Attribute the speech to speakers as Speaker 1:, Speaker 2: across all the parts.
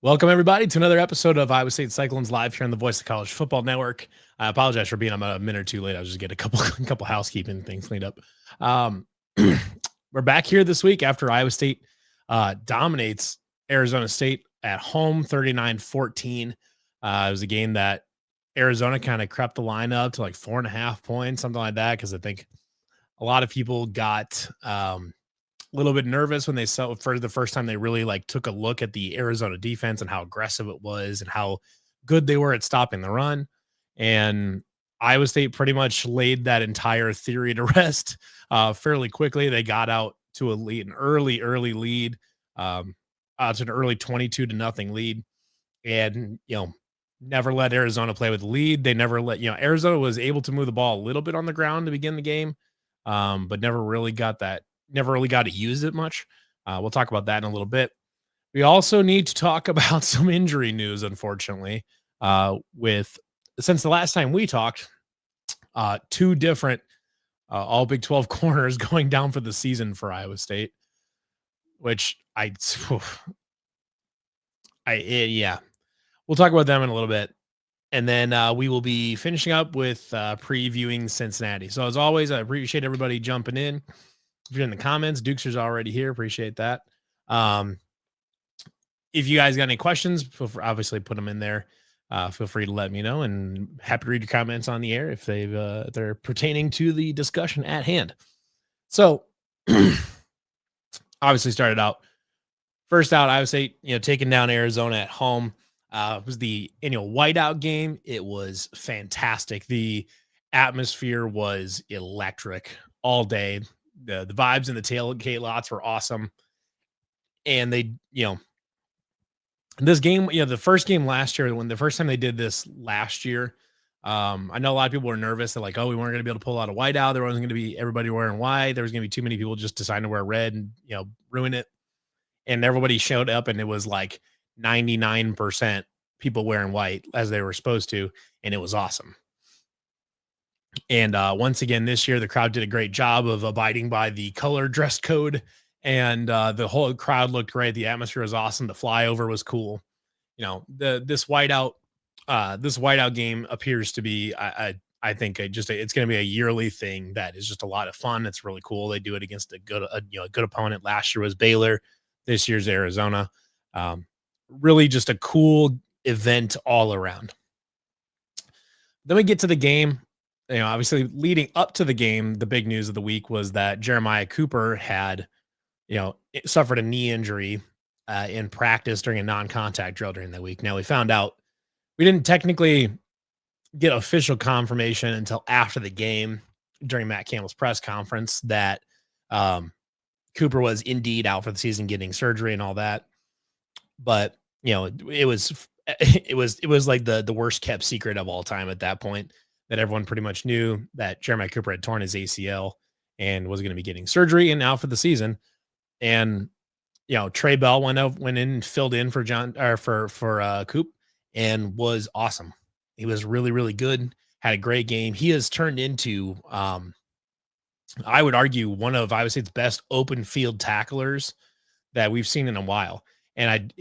Speaker 1: Welcome, everybody, to another episode of Iowa State Cyclones live here on the Voice of College Football Network. I apologize for being a minute or two late. I was just getting a couple a couple housekeeping things cleaned up. Um, we're back here this week after Iowa State dominates Arizona State at home 39-14. It was a game that Arizona kind of crept the line up to like 4.5 points, something like that, because I think a lot of people got a little bit nervous when they saw for the first time they really like took a look at the Arizona defense and how aggressive it was and how good they were at stopping the run. And Iowa State pretty much laid that entire theory to rest fairly quickly. They got out to a lead, an early lead, to an early 22-0 lead, and never let Arizona play with the lead. They never let Arizona was able to move the ball a little bit on the ground to begin the game, but never really got to use it much. We'll talk about that in a little bit. We also need to talk about some injury news, unfortunately, since the last time we talked, two different all Big 12 corners going down for the season for Iowa State, which yeah, we'll talk about them in a little bit. And then we will be finishing up with previewing Cincinnati. So as always, I appreciate everybody jumping in. If you're in the comments, Dukester's already here. Appreciate that. If you guys got any questions, obviously put them in there. Feel free to let me know, and happy to read your comments on the air if they're pertaining to the discussion at hand. So, obviously, started out first out. Iowa State, taking down Arizona at home. It was the annual whiteout game. It was fantastic. The atmosphere was electric all day. The vibes in the tailgate lots were awesome. And they, this game, the first game last year, when the first time they did this last year, I know a lot of people were nervous that like, oh, we weren't going to be able to pull out a whiteout. There wasn't going to be everybody wearing white. There was going to be too many people just deciding to wear red and, ruin it. And everybody showed up and it was like 99% people wearing white as they were supposed to. And it was awesome. And once again, this year, the crowd did a great job of abiding by the color dress code, and the whole crowd looked great. The atmosphere was awesome. The flyover was cool. This whiteout game appears to be, I think, it's going to be a yearly thing that is just a lot of fun. It's really cool. They do it against a good opponent. Last year was Baylor. This year's Arizona. Really just a cool event all around. Then we get to the game. Obviously leading up to the game, the big news of the week was that Jeremiah Cooper had, suffered a knee injury in practice during a non-contact drill during the week. Now we found out we didn't technically get official confirmation until after the game during Matt Campbell's press conference that Cooper was indeed out for the season, getting surgery and all that. But, it was like the worst kept secret of all time at that point, that everyone pretty much knew that Jeremiah Cooper had torn his ACL and was going to be getting surgery and out for the season. And, Trey Bell went in and filled in for Coop and was awesome. He was really, really good. Had a great game. He has turned into, I would argue, one of Iowa State's best open field tacklers that we've seen in a while. And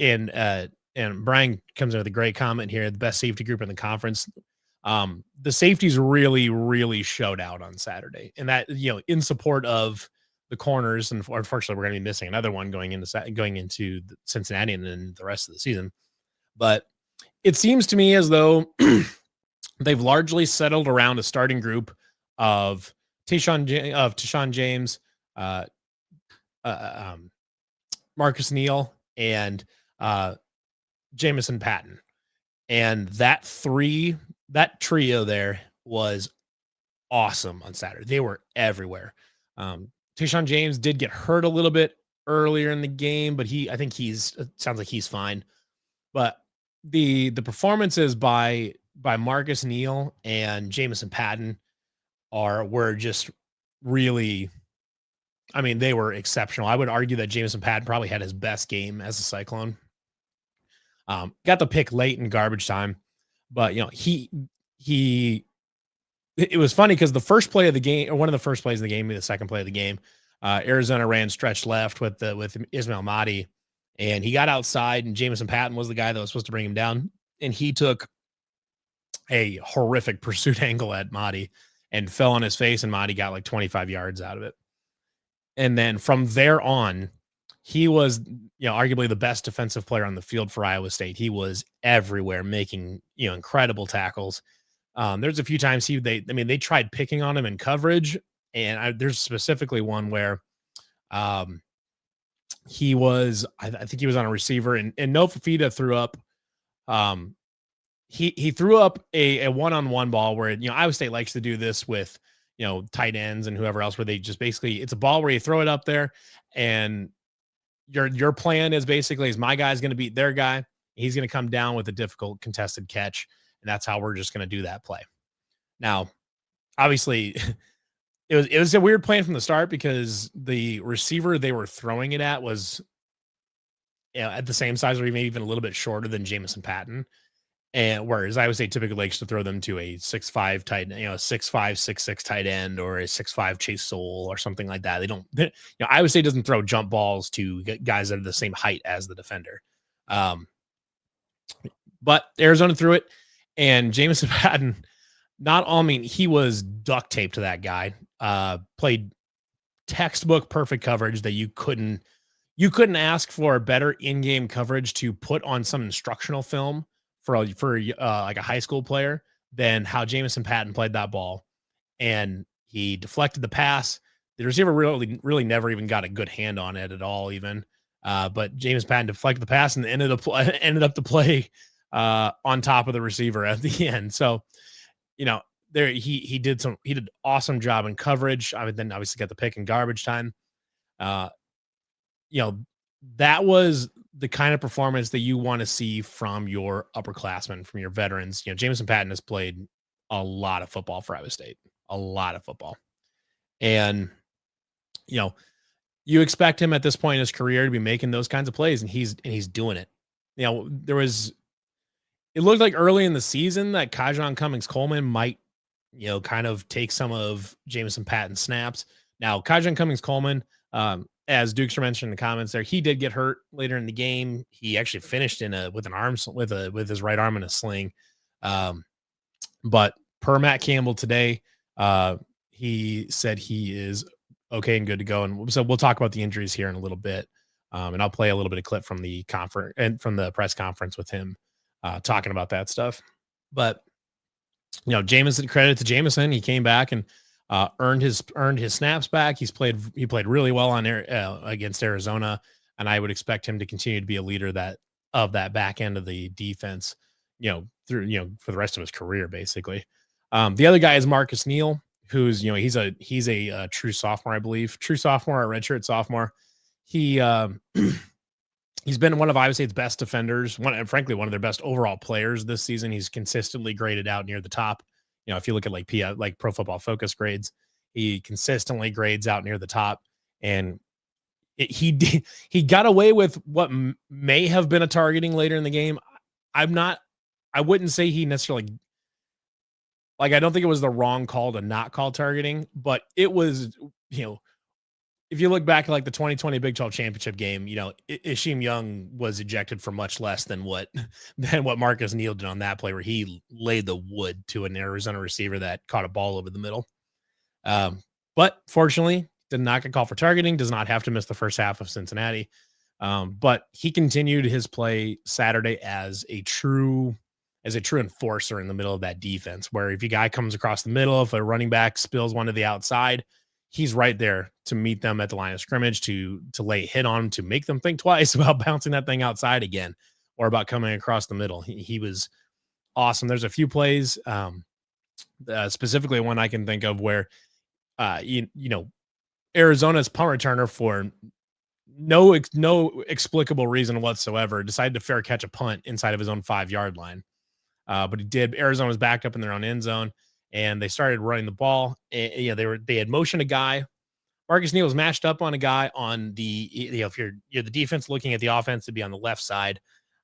Speaker 1: Brian comes in with a great comment here. The best safety group in the conference. The safeties really, really showed out on Saturday, and that, in support of the corners. And unfortunately, we're going to be missing another one going into Cincinnati and then the rest of the season. But it seems to me as though they've largely settled around a starting group of Tashawn James, Marcus Neal, and Jamison Patton. And that trio there was awesome on Saturday. They were everywhere. Tashawn James did get hurt a little bit earlier in the game, but it sounds like he's fine. But the performances by Marcus Neal and Jamison Patton were just really, they were exceptional. I would argue that Jamison Patton probably had his best game as a Cyclone. Got the pick late in garbage time, but it was funny because the first play of the game, or one of the first plays of the game, the second play of the game, Arizona ran stretch left with Ismail Mahdi, and he got outside, and Jamison Patton was the guy that was supposed to bring him down, and he took a horrific pursuit angle at Mahdi and fell on his face, and Mahdi got like 25 yards out of it. And then from there on, he was, arguably the best defensive player on the field for Iowa State. He was everywhere, making incredible tackles. There's a few times they tried picking on him in coverage, and there's specifically one where he was, I think he was on a receiver, and No Fafita threw up. Um, he threw up a one-on-one ball where Iowa State likes to do this with tight ends and whoever else, where they just basically, it's a ball where you throw it up there, and your plan is basically, is my guy's going to beat their guy. He's going to come down with a difficult contested catch, and that's how we're just going to do that play. Now, obviously, it was a weird plan from the start because the receiver they were throwing it at was at the same size or maybe even a little bit shorter than Jamison Patton. And whereas I would say typically likes to throw them to a 6'5" tight, 6'5", 6'6" tight end, or a 6'5" Chase Soul or something like that. Iowa State doesn't throw jump balls to guys that are the same height as the defender. But Arizona threw it, and Jamison Patton, he was duct taped to that guy. Played textbook perfect coverage that you couldn't ask for better in-game coverage to put on some instructional film for like a high school player than how Jamison Patton played that ball. And he deflected the pass. The receiver really never even got a good hand on it at all, even. But Jamison Patton deflected the pass and ended up to play on top of the receiver at the end. So, he did awesome job in coverage. I would then obviously got the pick in garbage time. That was the kind of performance that you want to see from your upperclassmen, from your veterans. Jamison Patton has played a lot of football for Iowa State, a lot of football. And, you expect him at this point in his career to be making those kinds of plays, and he's doing it. It looked like early in the season that Kajon Cummings-Coleman might, kind of take some of Jamison Patton's snaps. Now, Kajon Cummings-Coleman, as Dukes mentioned in the comments there, he did get hurt later in the game. He actually finished with his right arm in a sling. But per Matt Campbell today, he said he is okay and good to go. And so we'll talk about the injuries here in a little bit. And I'll play a little bit of clip from the conference and from the press conference with him talking about that stuff. But Jamison, credit to Jamison, he came back and earned his snaps back. He played really well on against Arizona, and I would expect him to continue to be a leader of that back end of the defense, through for the rest of his career, basically. The other guy is Marcus Neal, who's he's a true sophomore, I believe, redshirt sophomore. He he's been one of Iowa State's best defenders, frankly one of their best overall players this season. He's consistently graded out near the top. If you look at like Pro Football Focus grades, he consistently grades out near the top. And he got away with what may have been a targeting later in the game. I wouldn't say he necessarily, I don't think it was the wrong call to not call targeting, but it was, if you look back at the 2020 Big 12 championship game, Isheem Young was ejected for much less than what Marcus Neal did on that play, where he laid the wood to an Arizona receiver that caught a ball over the middle. But fortunately, did not get called for targeting, does not have to miss the first half of Cincinnati. But he continued his play Saturday as a true enforcer in the middle of that defense, where if a guy comes across the middle, if a running back spills one to the outside, he's right there to meet them at the line of scrimmage, to lay a hit on them, to make them think twice about bouncing that thing outside again, or about coming across the middle. He was awesome. There's a few plays, specifically one I can think of where, Arizona's punt returner, for no explicable reason whatsoever, decided to fair catch a punt inside of his own 5-yard line. But he did. Arizona was backed up in their own end zone, and they started running the ball. And, they had motioned a guy. Marcus Neal was matched up on a guy on the, if you're the defense looking at the offense, it'd be on the left side.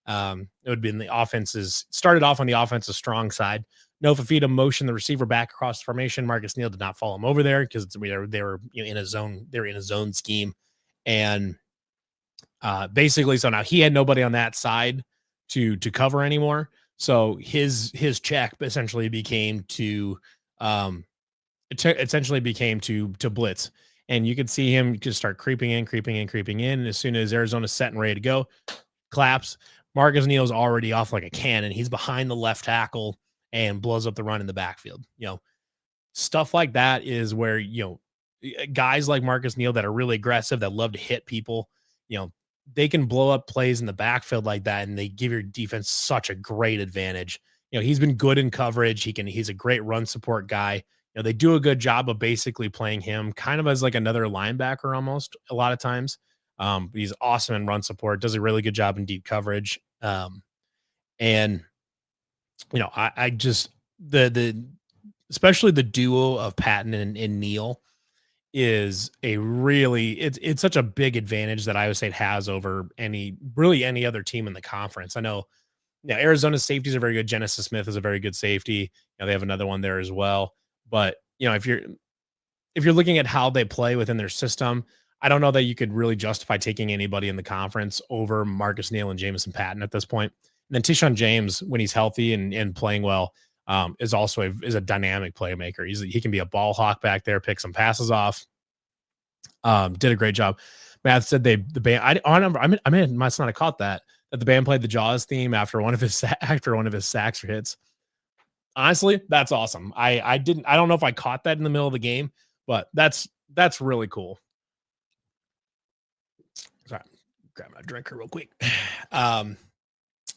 Speaker 1: It would be in the started off on the offensive strong side. No Fafita motioned the receiver back across the formation. Marcus Neal did not follow him over there because they were in a zone. They were in a zone scheme, and Basically, so now he had nobody on that side to cover anymore. So his check essentially became to um essentially became to blitz. And you could see him just start creeping in, creeping in, creeping in. And as soon as Arizona's set and ready to go, claps. Marcus Neal's already off like a cannon. He's behind the left tackle and blows up the run in the backfield. Stuff like that is where, guys like Marcus Neal that are really aggressive, that love to hit people, you know, they can blow up plays in the backfield like that, and they give your defense such a great advantage. He's been good in coverage. He's a great run support guy. They do a good job of basically playing him kind of as like another linebacker almost a lot of times. He's awesome in run support, does a really good job in deep coverage. And I just the especially the duo of Patton and Neal is a really it's such a big advantage that Iowa State has over any other team in the conference. I know, Arizona's safeties are very good. Genesis Smith is a very good safety. They have another one there as well. But if you're looking at how they play within their system, I don't know that you could really justify taking anybody in the conference over Marcus Neal and Jamison Patton at this point. And then Tishon James, when he's healthy and playing well, is also is a dynamic playmaker. He can be a ball hawk back there, pick some passes off. Did a great job. Matt said the band. I must not have caught that the band played the Jaws theme after one of his sacks or hits. Honestly, that's awesome. I don't know if I caught that in the middle of the game, but that's really cool. Sorry, grab my drink real quick.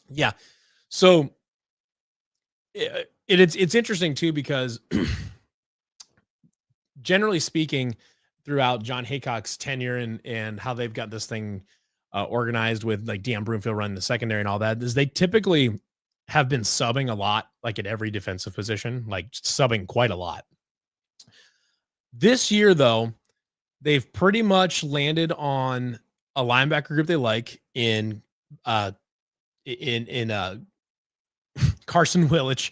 Speaker 1: Yeah. So it's interesting too, because generally speaking, throughout John Haycock's tenure and how they've got this thing organized with like Deion Broomfield running the secondary and all that, is they typically have been subbing a lot, like at every defensive position, like subbing quite a lot. This year, though, they've pretty much landed on a linebacker group they like in Carson Willich,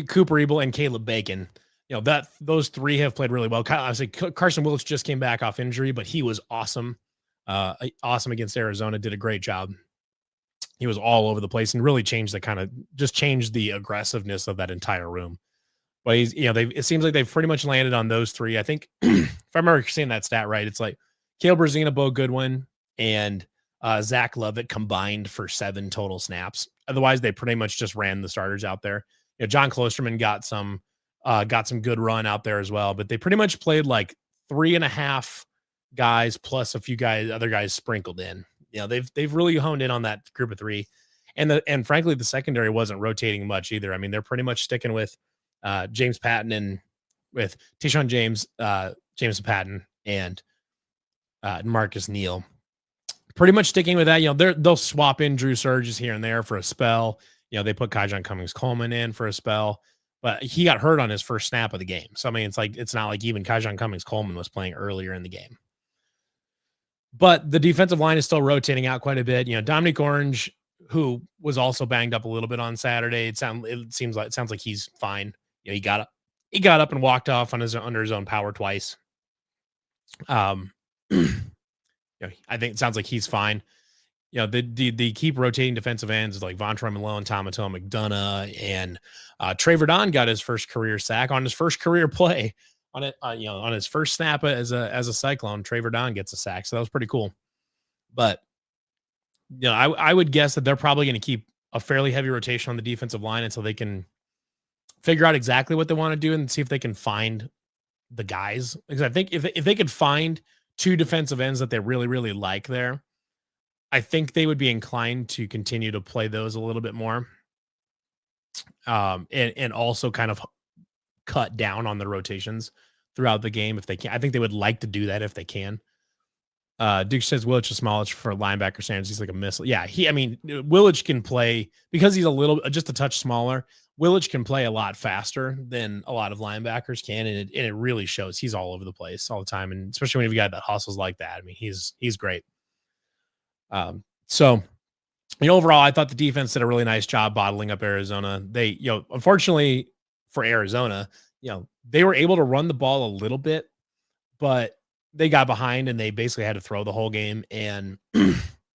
Speaker 1: Cooper Ebel, and Caleb Bacon. That those three have played really well. I say Carson Willich just came back off injury, but he was awesome. Awesome against Arizona. Did a great job. He was all over the place and really changed the aggressiveness of that entire room. But it seems like they've pretty much landed on those three. I think if I remember seeing that stat right, it's like Caleb Brazina, Bo Goodwin, and Zach Lovett combined for 7 total snaps. Otherwise, they pretty much just ran the starters out there. John Klosterman got some good run out there as well, but they pretty much played like 3.5 guys plus a few other guys sprinkled in. They've really honed in on that group of 3, and frankly, the secondary wasn't rotating much either. I mean, they're pretty much sticking with James Patton and with Tishon James, Jameson Patton, and Marcus Neal. Pretty much sticking with that. They'll swap in Drew Surges here and there for a spell. They put Kyjon Cummings-Coleman in for a spell, but he got hurt on his first snap of the game. So, I mean, it's not like even Kyjon Cummings-Coleman was playing earlier in the game. But the defensive line is still rotating out quite a bit. Dominic Orange, who was also banged up a little bit on Saturday, it sounds like he's fine. He got up and walked off under his own power twice. I think it sounds like he's fine. The keep rotating defensive ends like Vontroy Malone, Tomato McDonough, and Trey Verdon got his first career sack on his first career play on it. On his first snap as a Cyclone, Trey Verdon gets a sack, so that was pretty cool. But I would guess that they're probably going to keep a fairly heavy rotation on the defensive line until they can figure out exactly what they want to do and see if they can find the guys. Because I think if they could find 2 defensive ends that they really, really like there, I think they would be inclined to continue to play those a little bit more. And also kind of cut down on the rotations throughout the game if they can. I think they would like to do that if they can. Duke says Willich is smallish for linebacker standards. He's like a missile. Yeah, Willich can play because he's just a touch smaller. Willich can play a lot faster than a lot of linebackers can, and it really shows. He's all over the place all the time, and especially when you've got that hustles like that. I mean, he's great. So overall, I thought the defense did a really nice job bottling up Arizona. They, unfortunately for Arizona, they were able to run the ball a little bit, but they got behind and they basically had to throw the whole game. And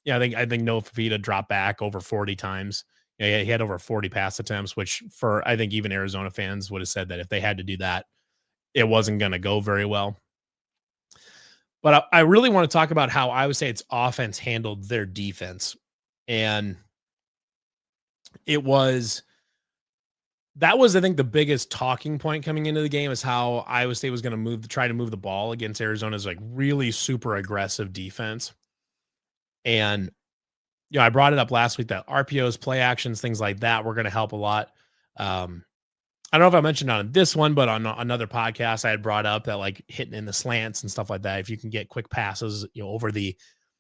Speaker 1: Yeah, I think Noah Fafita dropped back over 40 times. Yeah, he had over 40 pass attempts, which for I think even Arizona fans would have said that if they had to do that, it wasn't going to go very well. But I really want to talk about how Iowa State's offense handled their defense. And it was that was, I think, the biggest talking point coming into the game is how Iowa State was going to try to move the ball against Arizona's like really super aggressive defense. And I brought it up last week that RPOs, play actions, things like that were going to help a lot. Um, I don't know if I mentioned on this one, but on another podcast, I had brought up that like hitting in the slants and stuff like that. If you can get quick passes, over the,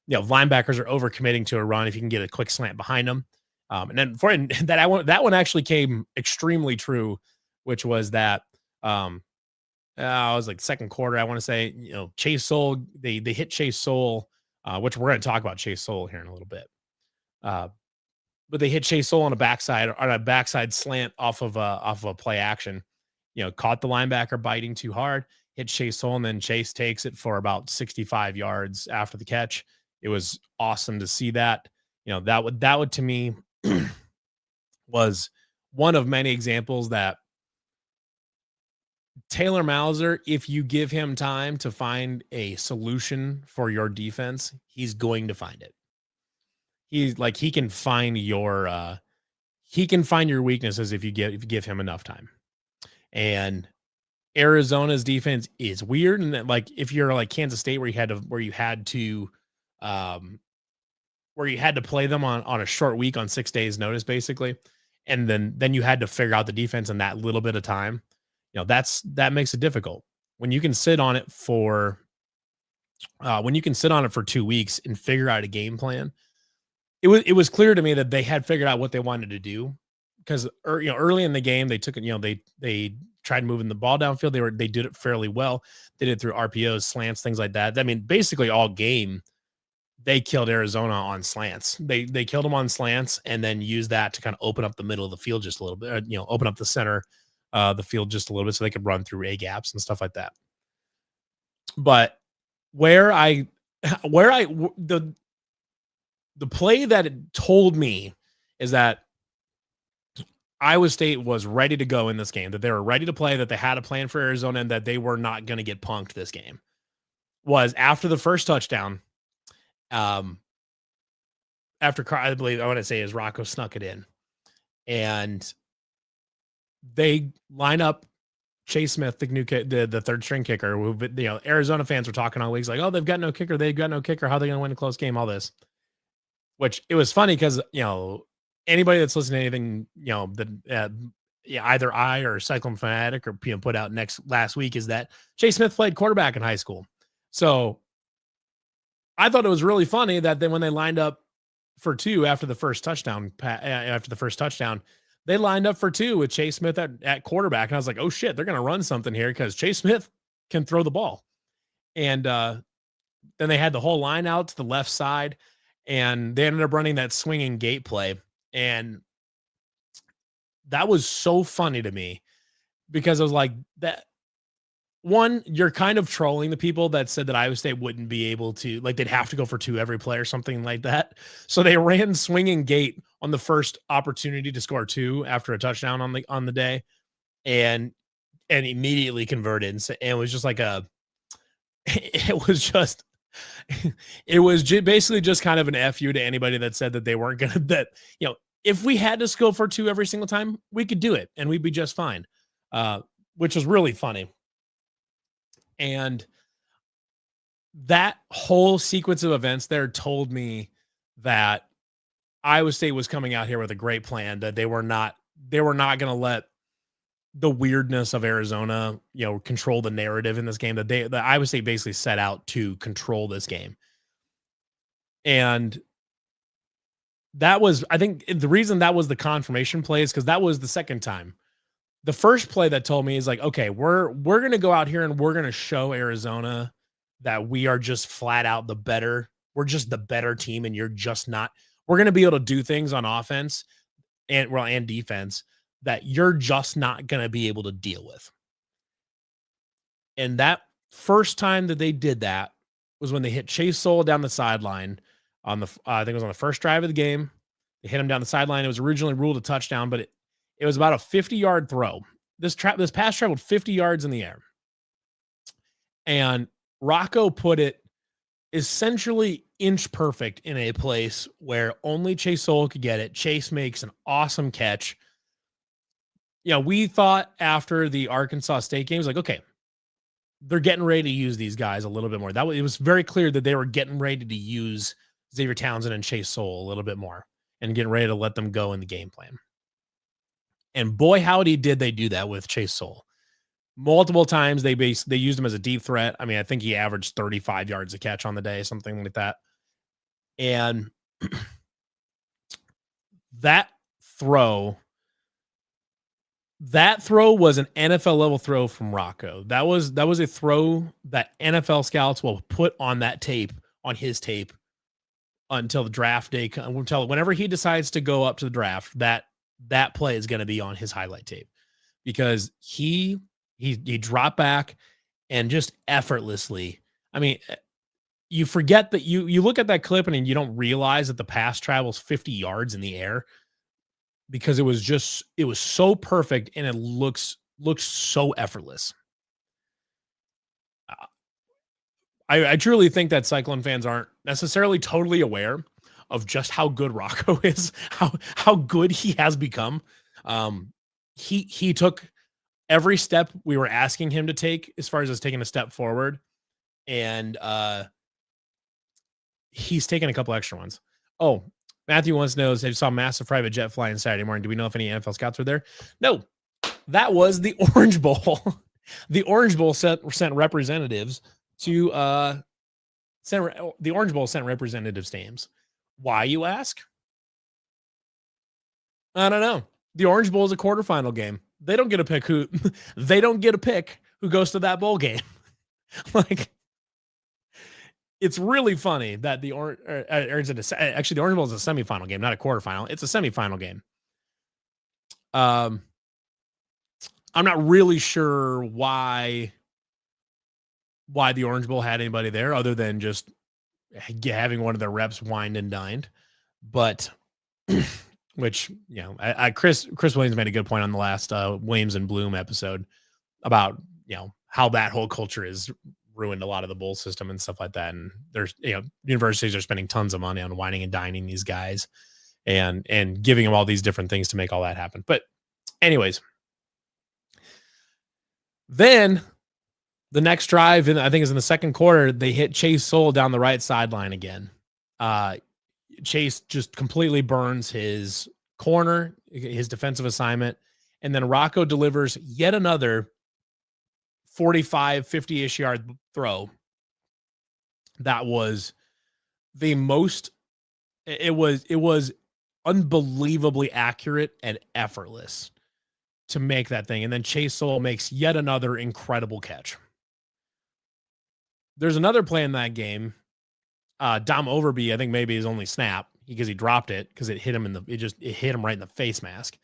Speaker 1: linebackers are overcommitting to a run. If you can get a quick slant behind them, and then and that one actually came extremely true, which was that I was like second quarter. I want to say Chase Soul they hit Chase Soul, which we're going to talk about Chase Soul here in a little bit. Uh, but they hit Chase Soul on a backside slant off of a play action. Caught the linebacker biting too hard, hit Chase Soul, and then Chase takes it for about 65 yards after the catch. It was awesome to see that. That would to me was one of many examples that Taylor Mauser, if you give him time to find a solution for your defense, he's going to find it. He can find your weaknesses if you give him enough time. And Arizona's defense is weird, and that, like if you're like Kansas State where you had to play them on a short week on 6 days notice basically, and then you had to figure out the defense in that little bit of time. That makes it difficult when you can sit on it for 2 weeks and figure out a game plan. It was clear to me that they had figured out what they wanted to do because early in the game they took it. They tried moving the ball downfield. They did it fairly well. They did it through RPOs, slants, things like that. I mean, basically all game they killed Arizona on slants. They killed them on slants and then used that to kind of open up the middle of the field just a little bit. Open up the center the field just a little bit so they could run through A gaps and stuff like that. But where I the play that it told me is that Iowa State was ready to go in this game, that they were ready to play, that they had a plan for Arizona, and that they were not going to get punked this game. Was after the first touchdown, after I believe I want to say is Rocco snuck it in, and they line up Chase Smith, the third string kicker. Who, Arizona fans were talking all weeks like, oh, they've got no kicker, How are they going to win a close game? All this. Which it was funny because anybody that's listening to anything that either I or Cyclone Fanatic or put out last week is that Chase Smith played quarterback in high school. So I thought it was really funny that then when they lined up for two after the first touchdown, they lined up for two with Chase Smith at quarterback, and I was like, oh shit, they're gonna run something here because Chase Smith can throw the ball. And then they had the whole line out to the left side. And they ended up running that swinging gate play. And that was so funny to me because I was like, that one, you're kind of trolling the people that said that Iowa State wouldn't be able to, like, they'd have to go for two every play or something like that. So they ran swinging gate on the first opportunity to score two after a touchdown on the day and immediately converted. And it was just like it was basically just kind of an FU to anybody that said that they weren't going to, if we had to go for two every single time, we could do it and we'd be just fine, which was really funny. And that whole sequence of events there told me that Iowa State was coming out here with a great plan, that they were not going to let the weirdness of Arizona, control the narrative in this game, that Iowa State basically set out to control this game. And that was, I think the reason that was the confirmation play is because that was the second time. The first play that told me is like, okay, we're going to go out here and we're going to show Arizona that we are just flat out we're just the better team and you're just not. We're going to be able to do things on offense and defense that you're just not going to be able to deal with. And that first time that they did that was when they hit Chase Soul down the sideline on the I think it was on the first drive of the game. They hit him down the sideline. It was originally ruled a touchdown, but it was about a 50-yard throw. This pass traveled 50 yards in the air. And Rocco put it essentially inch perfect in a place where only Chase Sowell could get it. Chase makes an awesome catch. We thought after the Arkansas State games, like, okay, they're getting ready to use these guys a little bit more. It was very clear that they were getting ready to use Xavier Townsend and Chase Sowell a little bit more and getting ready to let them go in the game plan. And boy, howdy, did they do that with Chase Sowell. Multiple times they used him as a deep threat. I mean, I think he averaged 35 yards a catch on the day, something like that. And that throw was an NFL level throw from Rocco. That was a throw that NFL scouts will put on that tape, on his tape, until the draft day, until whenever he decides to go up to the draft, that play is going to be on his highlight tape, because he dropped back and just effortlessly. I mean, you forget that you look at that clip and you don't realize that the pass travels 50 yards in the air, because it was so perfect and it looks so effortless. I truly think that Cyclone fans aren't necessarily totally aware of just how good Rocco is, how good he has become. He took every step we were asking him to take as far as us taking a step forward, and he's taken a couple extra ones. Oh, Matthew wants to know, I saw a massive private jet flying Saturday morning. Do we know if any NFL scouts were there? No, that was the Orange Bowl. The Orange Bowl sent representatives to the Orange Bowl sent representatives to Ames. Why, you ask? I don't know. The Orange Bowl is a quarterfinal game. They don't get to pick who they don't get to pick who goes to that bowl game. Like, it's really funny that the Orange Bowl is a semifinal game, not a quarterfinal. It's a semifinal game. I'm not really sure why the Orange Bowl had anybody there other than just having one of their reps wined and dined. But which, Chris Williams made a good point on the last Williams and Bloom episode about, how that whole culture is ruined a lot of the bowl system and stuff like that. And there's, universities are spending tons of money on wining and dining these guys and giving them all these different things to make all that happen. But anyways, then the next drive, I think is in the second quarter, they hit Chase Sowell down the right sideline again. Chase just completely burns his corner, his defensive assignment. And then Rocco delivers yet another 45, 50-ish yard throw. That was the most, it was unbelievably accurate and effortless to make that thing. And then Chase Sowell makes yet another incredible catch. There's another play in that game. Dom Overby, I think maybe his only snap, because he dropped it because it hit him it hit him right in the face mask.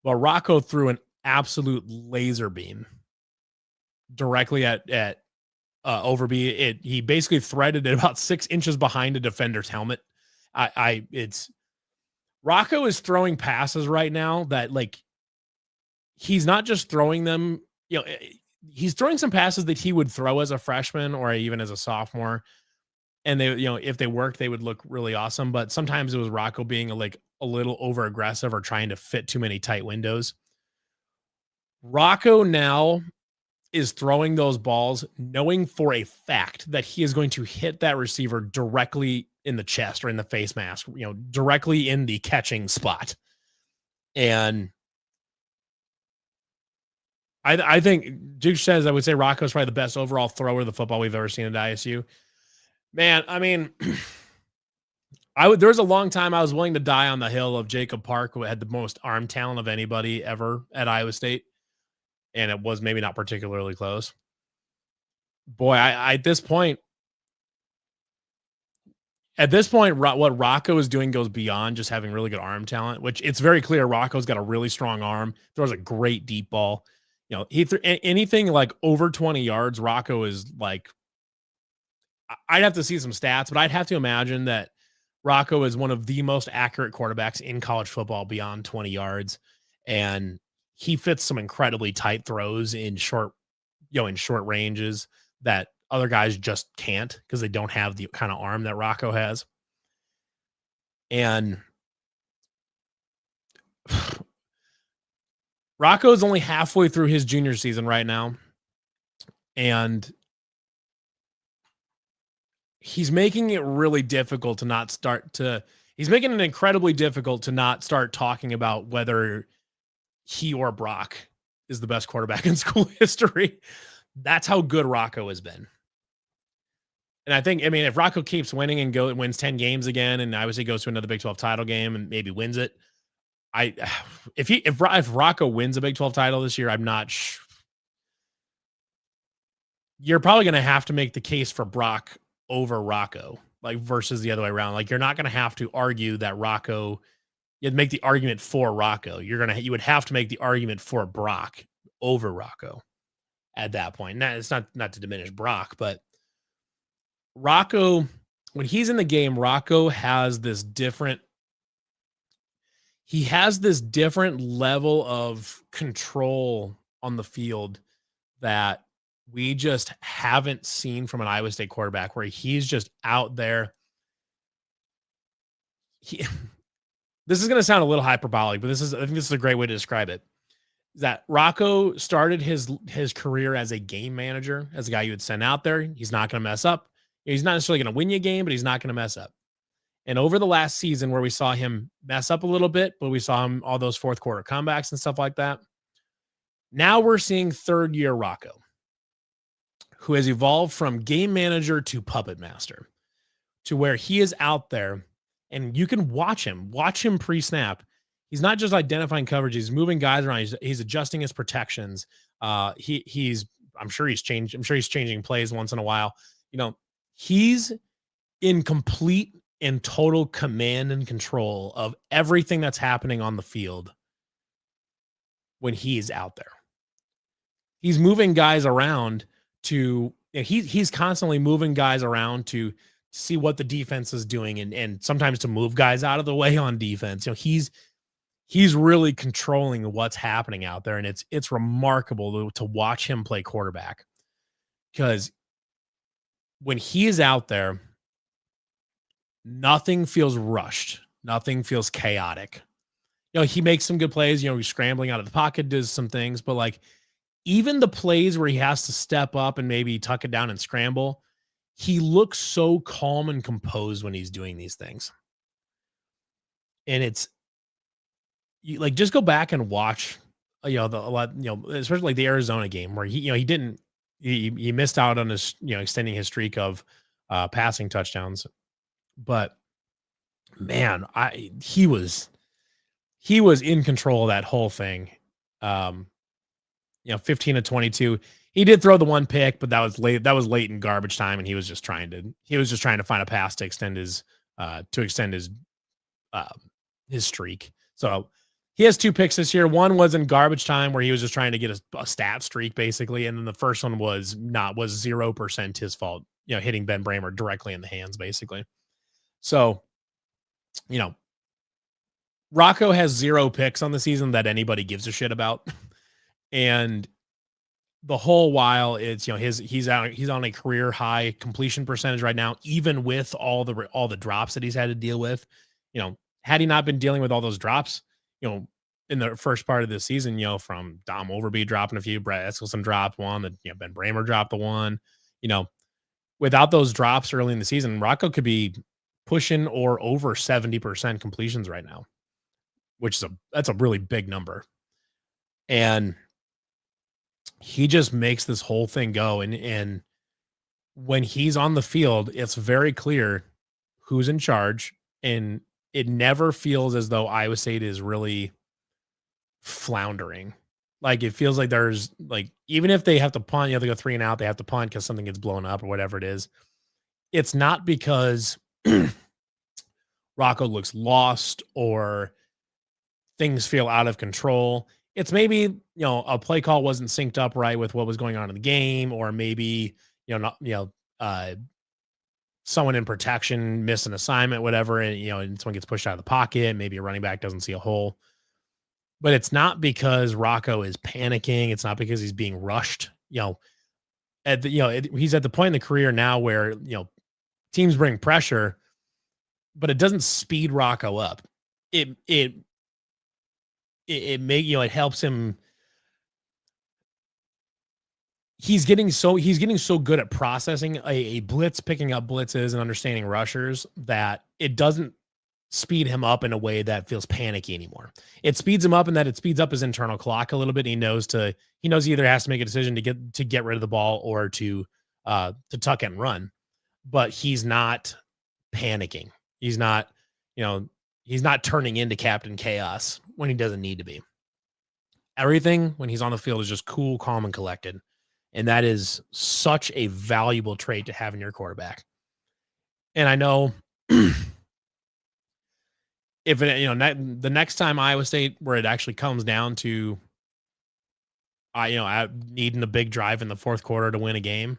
Speaker 1: Well, Rocco threw an absolute laser beam directly at Overby. He basically threaded it about 6 inches behind a defender's helmet. Rocco is throwing passes right now that, like, he's not just throwing them, he's throwing some passes that he would throw as a freshman or even as a sophomore. And they, if they worked, they would look really awesome. But sometimes it was Rocco being a little over aggressive or trying to fit too many tight windows. Rocco now is throwing those balls knowing for a fact that he is going to hit that receiver directly in the chest or in the face mask, directly in the catching spot. And I think Duke says, I would say Rocco's probably the best overall thrower of the football we've ever seen at ISU. Man, I mean, there was a long time I was willing to die on the hill of Jacob Park, who had the most arm talent of anybody ever at Iowa State. And it was maybe not particularly close. Boy, at this point, what Rocco is doing goes beyond just having really good arm talent, which it's very clear Rocco's got a really strong arm, throws a great deep ball. Anything like over 20 yards, Rocco is like, I'd have to see some stats, but I'd have to imagine that Rocco is one of the most accurate quarterbacks in college football beyond 20 yards. And he fits some incredibly tight throws in short, in short ranges that other guys just can't because they don't have the kind of arm that Rocco has. And Rocco is only halfway through his junior season right now. And he's making it really difficult to not start to, he's making it incredibly difficult to not start talking about whether he or Brock is the best quarterback in school history. That's how good Rocco has been. And I think, I mean, if Rocco keeps winning and wins 10 games again, and obviously goes to another Big 12 title game and maybe wins it, I if Rocco wins a Big 12 title this year, I'm not you're probably going to have to make the case for Brock over Rocco, like versus the other way around. Like you're not going to have to argue that Rocco, you'd make the argument for Rocco. You would have to make the argument for Brock over Rocco at that point. Now it's not to diminish Brock, but Rocco, when he's in the game, Rocco has this different level of control on the field that we just haven't seen from an Iowa State quarterback, where he's just out there. This is going to sound a little hyperbolic, but I think this is a great way to describe it. That Rocco started his career as a game manager, as a guy you would send out there. He's not going to mess up. He's not necessarily going to win you a game, but he's not going to mess up. And over the last season, where we saw him mess up a little bit, but we saw him all those fourth quarter comebacks and stuff like that. Now we're seeing third year Rocco, who has evolved from game manager to puppet master, to where he is out there and you can watch him pre-snap. He's not just identifying coverage. He's moving guys around. He's adjusting his protections. I'm sure he's changing plays once in a while. He's in complete and total command and control of everything that's happening on the field when he's out there. He's moving guys around he's constantly moving guys around to see what the defense is doing and sometimes to move guys out of the way on defense. He's really controlling what's happening out there. And it's remarkable to watch him play quarterback, because when he is out there, nothing feels rushed. Nothing feels chaotic. He makes some good plays, he's scrambling out of the pocket, does some things, but like even the plays where he has to step up and maybe tuck it down and scramble, he looks so calm and composed when he's doing these things. And just go back and watch, especially like the Arizona game where he missed out on his, extending his streak of passing touchdowns. But man, he was in control of that whole thing. 15 to 22. He did throw the one pick, but that was late. That was late in garbage time, and he was just trying to find a pass to extend his streak. So he has 2 picks this year. One was in garbage time where he was just trying to get a stat streak basically, and then the first one was 0% his fault. Hitting Ben Bramer directly in the hands basically. So, Rocco has 0 picks on the season that anybody gives a shit about. And the whole while it's, he's on a career high completion percentage right now, even with all the drops that he's had to deal with. Had he not been dealing with all those drops, in the first part of the season, from Dom Overby dropping a few, Brett Eskelson dropped one, Ben Bramer dropped the one, without those drops early in the season, Rocco could be pushing or over 70% completions right now, which that's a really big number. And he just makes this whole thing go. And when he's on the field, it's very clear who's in charge. And it never feels as though Iowa State is really floundering. Like it feels like there's even if they have to punt, they go 3 and out, they have to punt because something gets blown up or whatever it is. It's not because Rocco looks lost or things feel out of control. It's maybe, a play call wasn't synced up right with what was going on in the game, or maybe, someone in protection miss an assignment, whatever, and and someone gets pushed out of the pocket. Maybe a running back doesn't see a hole, but it's not because Rocco is panicking. It's not because he's being rushed. At the he's at the point in the career now where teams bring pressure, but it doesn't speed Rocco up. It it it helps him. He's getting so good at processing a blitz, picking up blitzes and understanding rushers that it doesn't speed him up in a way that feels panicky anymore. It speeds him up in that it speeds up his internal clock a little bit. He knows he either has to make a decision to get rid of the ball or to tuck and run, but he's not panicking. He's not, you know, he's not turning into Captain Chaos when he doesn't need to be. Everything when he's on the field is just cool, calm, and collected. And that is such a valuable trait to have in your quarterback. And I know if the next time Iowa State, where it actually comes down to, needing a big drive in the fourth quarter to win a game,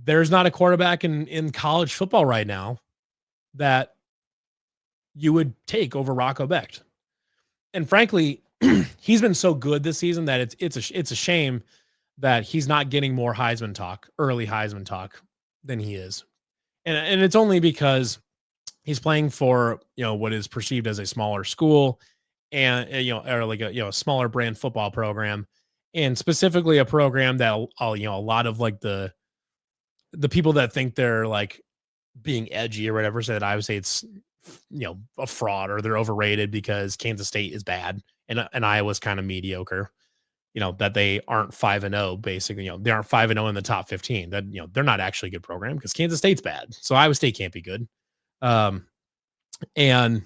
Speaker 1: there's not a quarterback in college football right now that you would take over Rocco Becht. And frankly, he's been so good this season that it's a shame that he's not getting more Heisman talk, early Heisman talk, than he is. And it's only because he's playing for, what is perceived as a smaller school, and or like a smaller brand football program, and specifically a program that a lot of like the people that think they're like being edgy or whatever say that I would say it's a fraud, or they're overrated because Kansas State is bad and Iowa's kind of mediocre. That they aren't 5-0, basically. They aren't 5-0 in the top 15. That they're not actually a good program because Kansas State's bad. So Iowa State can't be good. Um, and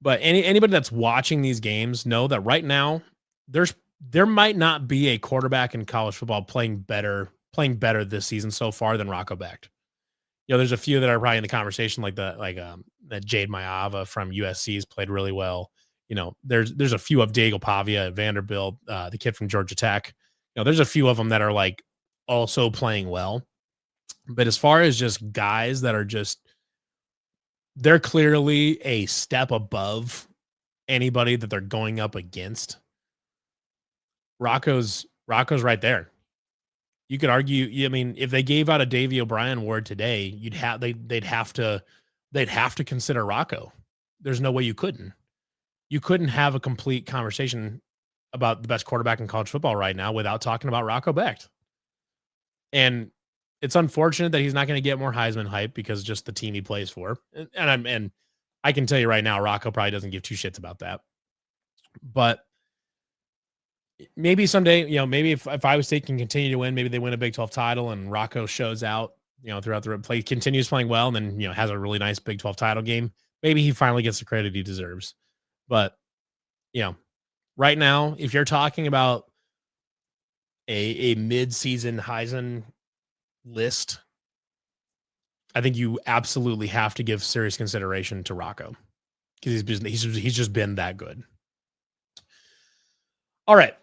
Speaker 1: but anybody that's watching these games know that right now there might not be a quarterback in college football playing better this season so far than Rocco Becht. There's a few that are probably in the conversation, like that Jade Mayava from USC's played really well. There's a few of Diego Pavia at Vanderbilt, the kid from Georgia Tech. There's a few of them that are like also playing well. But as far as just guys that are they're clearly a step above anybody that they're going up against. Rocco's right there. You could argue, I mean, if they gave out a Davey O'Brien award today, they'd have to consider Rocco. There's no way you couldn't. You couldn't have a complete conversation about the best quarterback in college football right now without talking about Rocco Becht. And it's unfortunate that he's not going to get more Heisman hype because just the team he plays for. And I can tell you right now, Rocco probably doesn't give two shits about that. But maybe someday, maybe if Iowa State can continue to win, maybe they win a Big 12 title and Rocco shows out, throughout the play, continues playing well, and then, has a really nice Big 12 title game. Maybe he finally gets the credit he deserves. But, right now, if you're talking about a mid-season Heisman list, I think you absolutely have to give serious consideration to Rocco because he's just been that good. All right.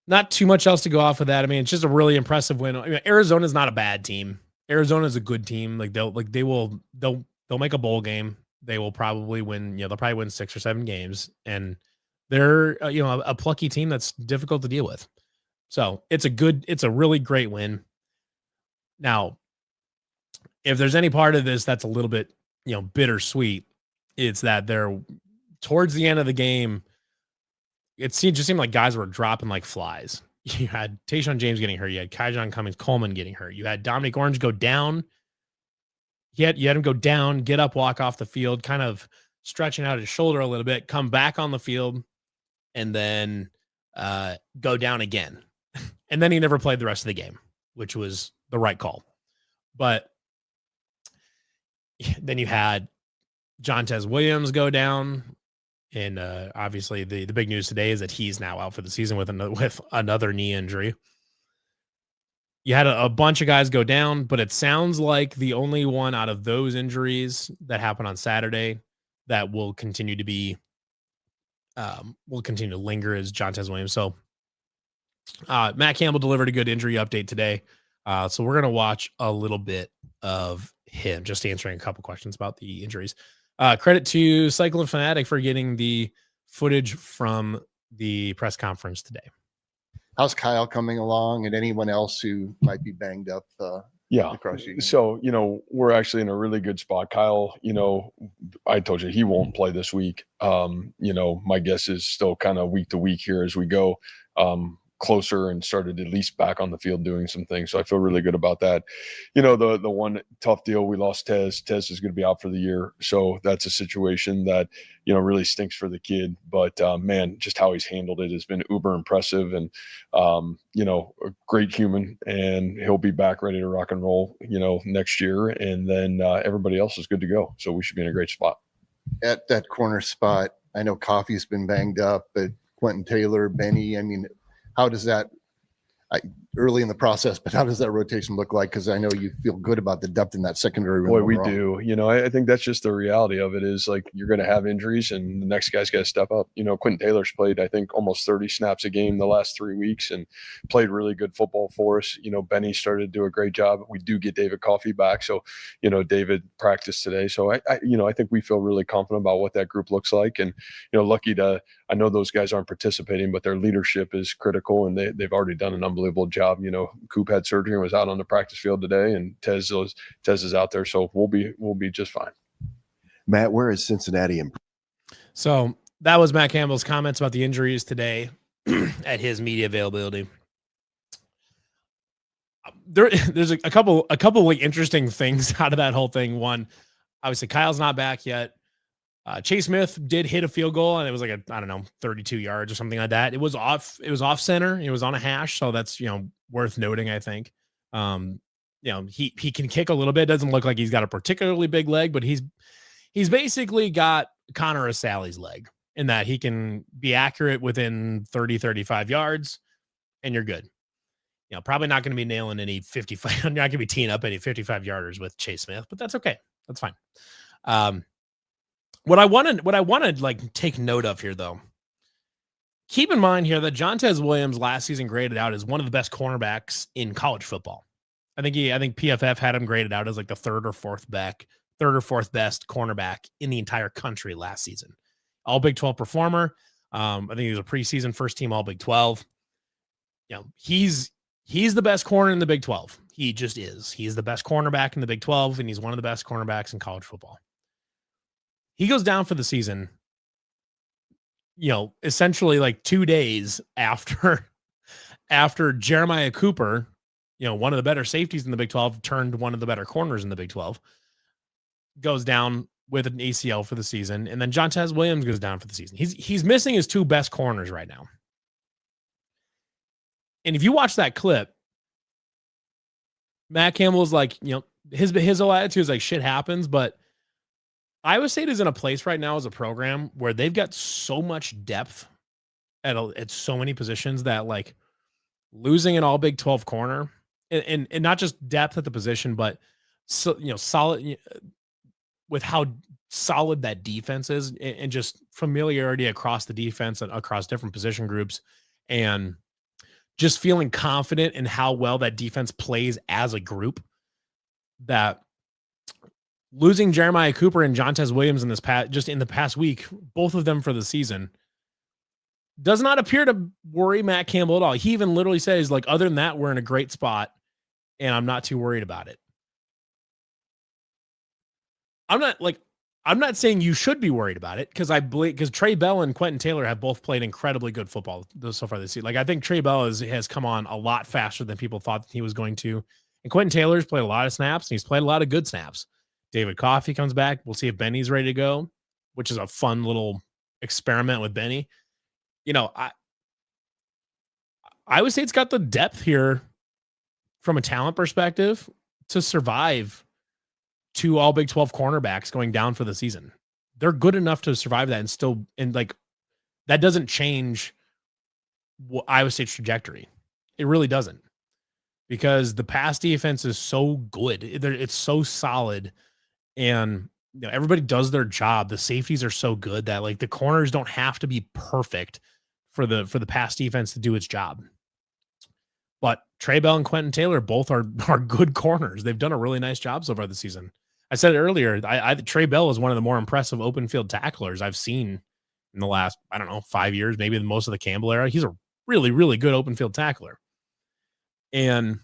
Speaker 1: Not too much else to go off of that. I mean, it's just a really impressive win. I mean, Arizona's not a bad team. Arizona's a good team. Like they'll make a bowl game. They will probably win, they'll probably win 6 or 7 games, and they're a plucky team that's difficult to deal with. So, it's a really great win. Now, if there's any part of this that's a little bit, bittersweet, it's that they're towards the end of the game, just seemed like guys were dropping like flies. You had Tayshaun James getting hurt. You had Kyjon Cummings Coleman getting hurt. You had Dominic Orange go down. You had him go down, get up, walk off the field, kind of stretching out his shoulder a little bit, come back on the field, and then go down again. And then he never played the rest of the game, which was the right call. But then you had Jontez Williams go down. And obviously the big news today is that he's now out for the season with another knee injury. You had a bunch of guys go down, but it sounds like the only one out of those injuries that happened on Saturday that will continue to linger is Jontez Williams. So Matt Campbell delivered a good injury update today. So we're gonna watch a little bit of him, just answering a couple questions about the injuries. Credit to Cyclone Fanatic for getting the footage from the press conference today.
Speaker 2: How's Kyle coming along, and anyone else who might be banged up?
Speaker 3: Yeah.
Speaker 2: Across you.
Speaker 3: So, we're actually in a really good spot. Kyle, I told you he won't play this week. My guess is still kind of week to week here as we go closer and started at least back on the field doing some things. So I feel really good about that. The one tough deal, we lost Tez. Tez is going to be out for the year. So that's a situation that, really stinks for the kid. But man, just how he's handled it has been uber impressive, and, a great human, and he'll be back ready to rock and roll, next year. And then everybody else is good to go. So we should be in a great spot.
Speaker 2: At that corner spot, I know Coffey's been banged up, but Quentin Taylor, Benny, I mean, how does that early in the process, but how does that rotation look like? Because I know you feel good about the depth in that secondary room.
Speaker 3: Boy, we do. I think that's just the reality of it, is like you're going to have injuries and the next guy's got to step up. Quentin Taylor's played, I think, almost 30 snaps a game the last 3 weeks and played really good football for us. Benny started to do a great job. We do get David Coffey back. So, David practiced today. So I think we feel really confident about what that group looks like. And, I know those guys aren't participating, but their leadership is critical, and they've already done an unbelievable job. Coop had surgery and was out on the practice field today, and Tez is out there. So we'll be just fine.
Speaker 4: Matt, where is Cincinnati?
Speaker 1: So that was Matt Campbell's comments about the injuries today at his media availability. There's a couple like interesting things out of that whole thing. One, obviously Kyle's not back yet. Chase Smith did hit a field goal, and it was like 32 yards or something like that. It was off center. It was on a hash. So that's, worth noting, I think. He can kick a little bit. Doesn't look like he's got a particularly big leg, but he's basically got Connor Asali's leg, in that he can be accurate within 35 yards, and you're good. Probably not going to be nailing any 55. You're not going to be teeing up any 55 yarders with Chase Smith, but that's okay. That's fine. What I wanted like take note of here, though, keep in mind here that Jontez Williams last season graded out as one of the best cornerbacks in college football. I think PFF had him graded out as like the third or fourth best cornerback in the entire country last season. All Big 12 performer. I think he was a preseason first team All Big 12. He's the best corner in the Big 12. He just is. He's the best cornerback in the Big 12, and he's one of the best cornerbacks in college football. He goes down for the season, essentially like 2 days after Jeremiah Cooper, one of the better safeties in the Big 12, turned one of the better corners in the Big 12, goes down with an ACL for the season. And then Jontez Williams goes down for the season. He's missing his two best corners right now. And if you watch that clip, Matt Campbell is like, his whole attitude is like, shit happens, but Iowa State is in a place right now as a program where they've got so much depth at so many positions that like losing an all Big 12 corner and not just depth at the position, but solid with how solid that defense is, and just familiarity across the defense and across different position groups, and just feeling confident in how well that defense plays as a group, that losing Jeremiah Cooper and Jontez Williams in the past week, both of them for the season, does not appear to worry Matt Campbell at all. He even literally says, like, other than that, we're in a great spot, and I'm not too worried about it. I'm not saying you should be worried about it, because Trey Bell and Quentin Taylor have both played incredibly good football so far this season. Like, I think Trey Bell has come on a lot faster than people thought he was going to. And Quentin Taylor's played a lot of snaps, and he's played a lot of good snaps. David Coffey comes back. We'll see if Benny's ready to go, which is a fun little experiment with Benny. Iowa State's got the depth here from a talent perspective to survive two all Big 12 cornerbacks going down for the season. They're good enough to survive that, and that doesn't change Iowa State's trajectory. It really doesn't, because the pass defense is so good. It's so solid, and everybody does their job. The safeties are so good that like the corners don't have to be perfect for the pass defense to do its job. But Trey Bell and Quentin Taylor both are good corners. They've done a really nice job so far this season. I said it earlier. Trey Bell is one of the more impressive open field tacklers I've seen in the last, I don't know, 5 years, maybe most of the Campbell era. He's a really, really good open field tackler. And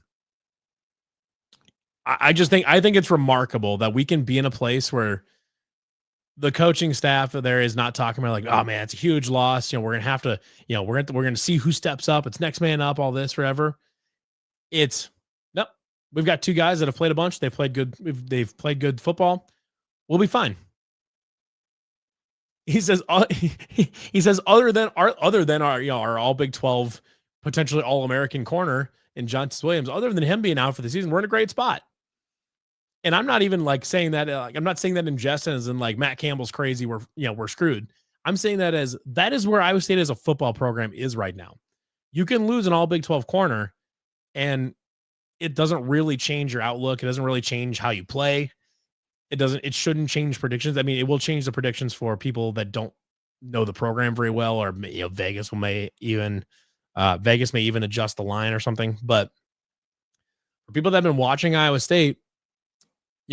Speaker 1: I think it's remarkable that we can be in a place where the coaching staff there is not talking about like, oh man, it's a huge loss. We're going to have to, we're going to see who steps up. It's next man up, all this forever. It's no, we've got 2 guys that have played a bunch. They've played good football. We'll be fine. He says, he says, other than our all Big 12, potentially all American corner in Johnson Williams, other than him being out for the season, we're in a great spot. And I'm not even like saying that, I'm not saying that in jest as in like Matt Campbell's crazy. We're screwed. I'm saying that is where Iowa State as a football program is right now. You can lose an all Big 12 corner and it doesn't really change your outlook. It doesn't really change how you play. It shouldn't change predictions. I mean, it will change the predictions for people that don't know the program very well, or Vegas may even adjust the line or something. But for people that have been watching Iowa State,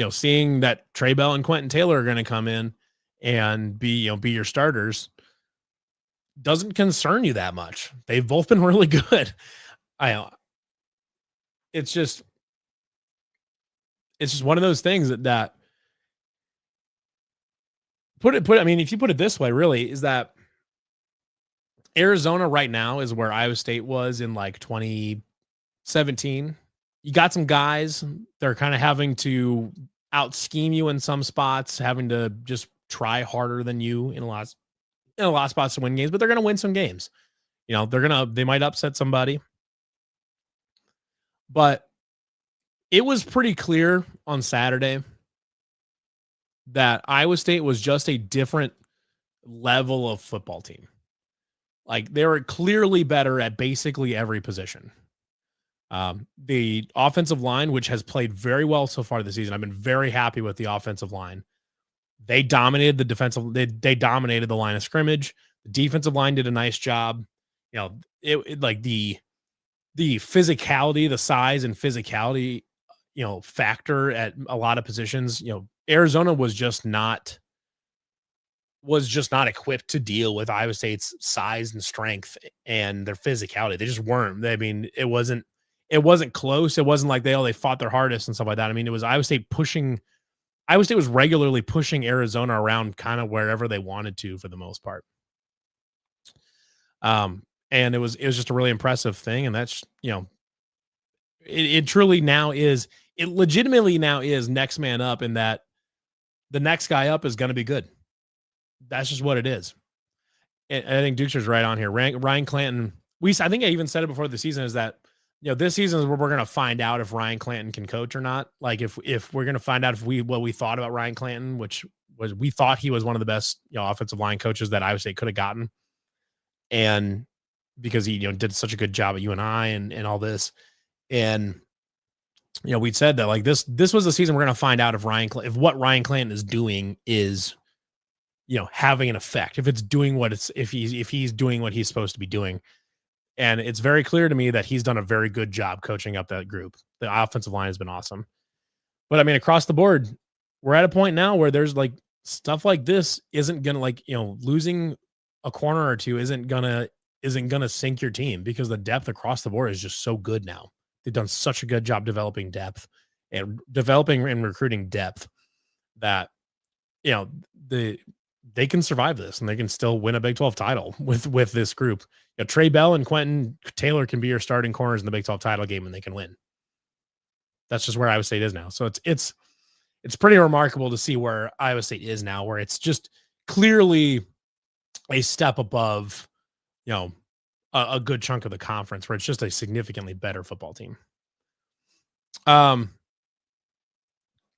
Speaker 1: seeing that Trey Bell and Quentin Taylor are going to come in and be your starters doesn't concern you that much. They've both been really good. It's just one of those things that I mean, if you put it this way, really, is that Arizona right now is where Iowa State was in like 2017. You got some guys that are kind of having to out scheme you in some spots, having to just try harder than you in a lot of spots to win games, but they're going to win some games. They might upset somebody. But it was pretty clear on Saturday that Iowa State was just a different level of football team. Like, they were clearly better at basically every position. The offensive line, which has played very well so far this season, I've been very happy with the offensive line. They dominated the defensive. They dominated the line of scrimmage. The defensive line did a nice job. Like the physicality, the size and physicality, factor at a lot of positions. Arizona was just not equipped to deal with Iowa State's size and strength and their physicality. They just weren't. I mean, it wasn't close. It wasn't like they fought their hardest and stuff like that. I mean, it was Iowa State was regularly pushing Arizona around kind of wherever they wanted to for the most part. And it was just a really impressive thing. And that's, it truly now is, it legitimately now is next man up, in that the next guy up is going to be good. That's just what it is. And I think Dukester's right on here. Ryan Clanton, I think I even said it before the season, is that, this season is where we're going to find out if Ryan Clanton can coach or not. Like, if we're going to find out what we thought about Ryan Clanton, which was, we thought he was one of the best, offensive line coaches that Iowa State could have gotten. And because he, did such a good job at UNI and all this. And, we'd said that like this was the season we're going to find out if what Ryan Clanton is doing is, having an effect, if it's doing if he's doing what he's supposed to be doing. And it's very clear to me that he's done a very good job coaching up that group. The offensive line has been awesome. But I mean, across the board, we're at a point now where there's like stuff like this isn't going to losing a corner or two isn't going to sink your team, because the depth across the board is just so good now. They've done such a good job developing depth and recruiting depth that, they can survive this and they can still win a Big 12 title with this group. Trey Bell and Quentin Taylor can be your starting corners in the Big 12 title game and they can win. That's just where Iowa State is now. So it's pretty remarkable to see where Iowa State is now, where it's just clearly a step above, a good chunk of the conference, where it's just a significantly better football team.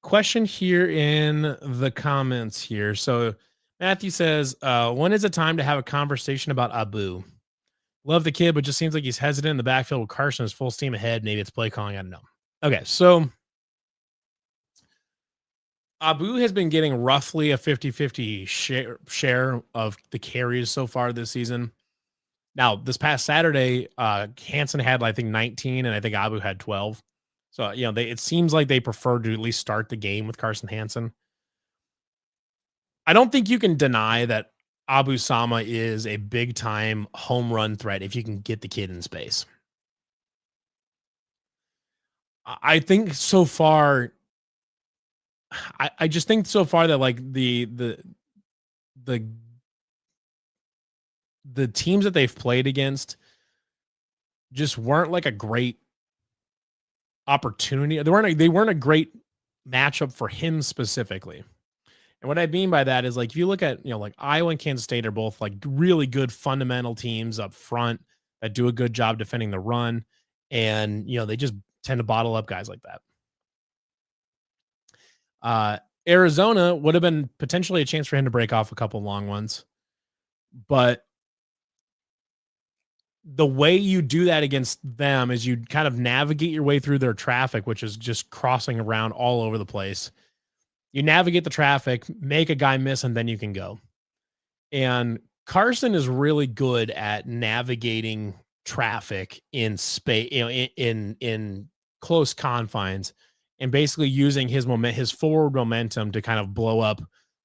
Speaker 1: Question here in the comments here. So Matthew says, when is it time to have a conversation about Abu? Love the kid, but just seems like he's hesitant in the backfield with Carson is full steam ahead. Maybe it's play calling. I don't know. Okay. So Abu has been getting roughly a 50-50 share of the carries so far this season. Now, this past Saturday, Hansen had, I think, 19, and I think Abu had 12. So, it seems like they prefer to at least start the game with Carson Hansen. I don't think you can deny that Abu Sama is a big time home run threat if you can get the kid in space. I think so far, I just think so far that like the teams that they've played against just weren't like a great opportunity. They weren't a great matchup for him specifically. And what I mean by that is, like, if you look at, like Iowa and Kansas State are both like really good fundamental teams up front that do a good job defending the run. And, they just tend to bottle up guys like that. Arizona would have been potentially a chance for him to break off a couple long ones. But the way you do that against them is you kind of navigate your way through their traffic, which is just crossing around all over the place. You navigate the traffic, make a guy miss, and then you can go. And Carson is really good at navigating traffic in space, in close confines, and basically using his forward momentum to kind of blow up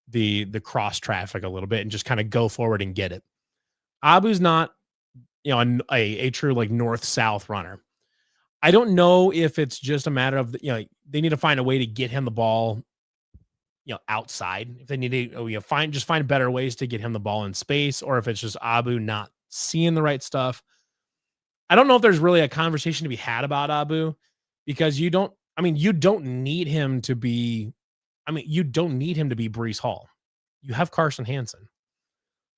Speaker 1: the cross traffic a little bit and just kind of go forward and get it. Abu's not, a true like north-south runner. I don't know if it's just a matter of, they need to find a way to get him the ball, outside. If they need to, find better ways to get him the ball in space, or if it's just Abu not seeing the right stuff. I don't know if there's really a conversation to be had about Abu, because you don't need him to be Breece Hall. You have Carson Hansen.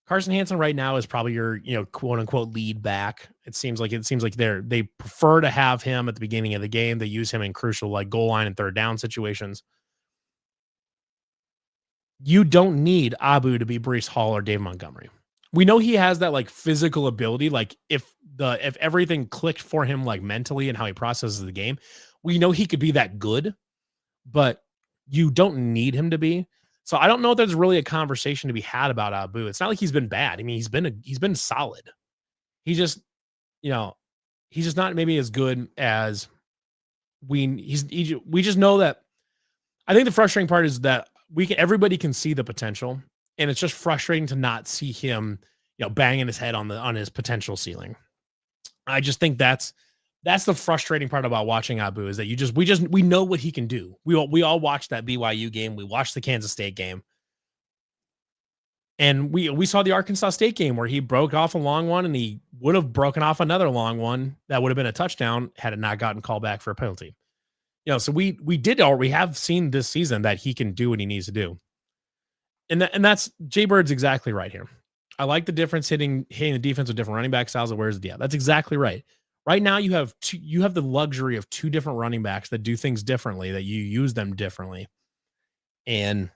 Speaker 1: Carson Hansen right now is probably your, quote unquote lead back. It seems like they prefer to have him at the beginning of the game. They use him in crucial like goal line and third down situations. You don't need Abu to be Breece Hall or Dave Montgomery. We know he has that like physical ability. Like if everything clicked for him, like mentally and how he processes the game, we know he could be that good, but you don't need him to be. So I don't know if there's really a conversation to be had about Abu. It's not like he's been bad. I mean, he's been solid. He just, he's just not maybe as good as we just know that. I think the frustrating part is that everybody can see the potential, and it's just frustrating to not see him, banging his head on his potential ceiling. I just think that's the frustrating part about watching Abu, is that we know what he can do. We all watched that BYU game. We watched the Kansas State game. And we saw the Arkansas State game where he broke off a long one, and he would have broken off another long one that would have been a touchdown had it not gotten called back for a penalty. So we have seen this season that he can do what he needs to do. And that's Jay Bird's exactly right here. I like the difference hitting the defense with different running back styles. That's exactly right. Right now you have the luxury of two different running backs that do things differently, that you use them differently. And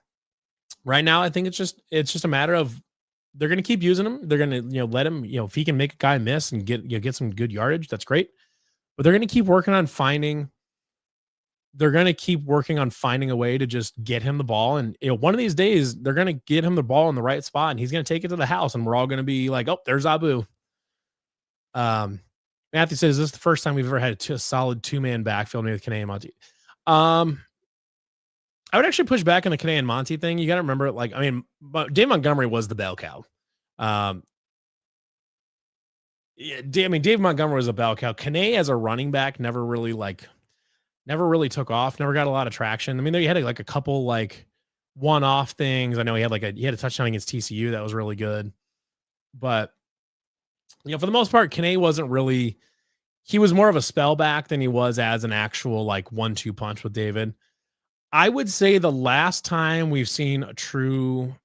Speaker 1: right now I think it's just a matter of they're going to keep using him. They're going to, let him, if he can make a guy miss and get some good yardage, that's great. But they're going to keep working on finding a way to just get him the ball. And one of these days they're going to get him the ball in the right spot, and he's going to take it to the house, and we're all going to be like, oh, there's Abu. Matthew says, this is the first time we've ever had a solid two-man backfield with Kene and Monty. I would actually push back on the Kene and Monty thing. You got to remember, Dave Montgomery was the bell cow. Dave Montgomery was a bell cow. Kene as a running back never really took off, never got a lot of traction. I mean, he had like a couple like one-off things. I know he had a touchdown against TCU that was really good. But, for the most part, Kene wasn't really, he was more of a spell back than he was as an actual like 1-2 punch with David. I would say the last time we've seen a true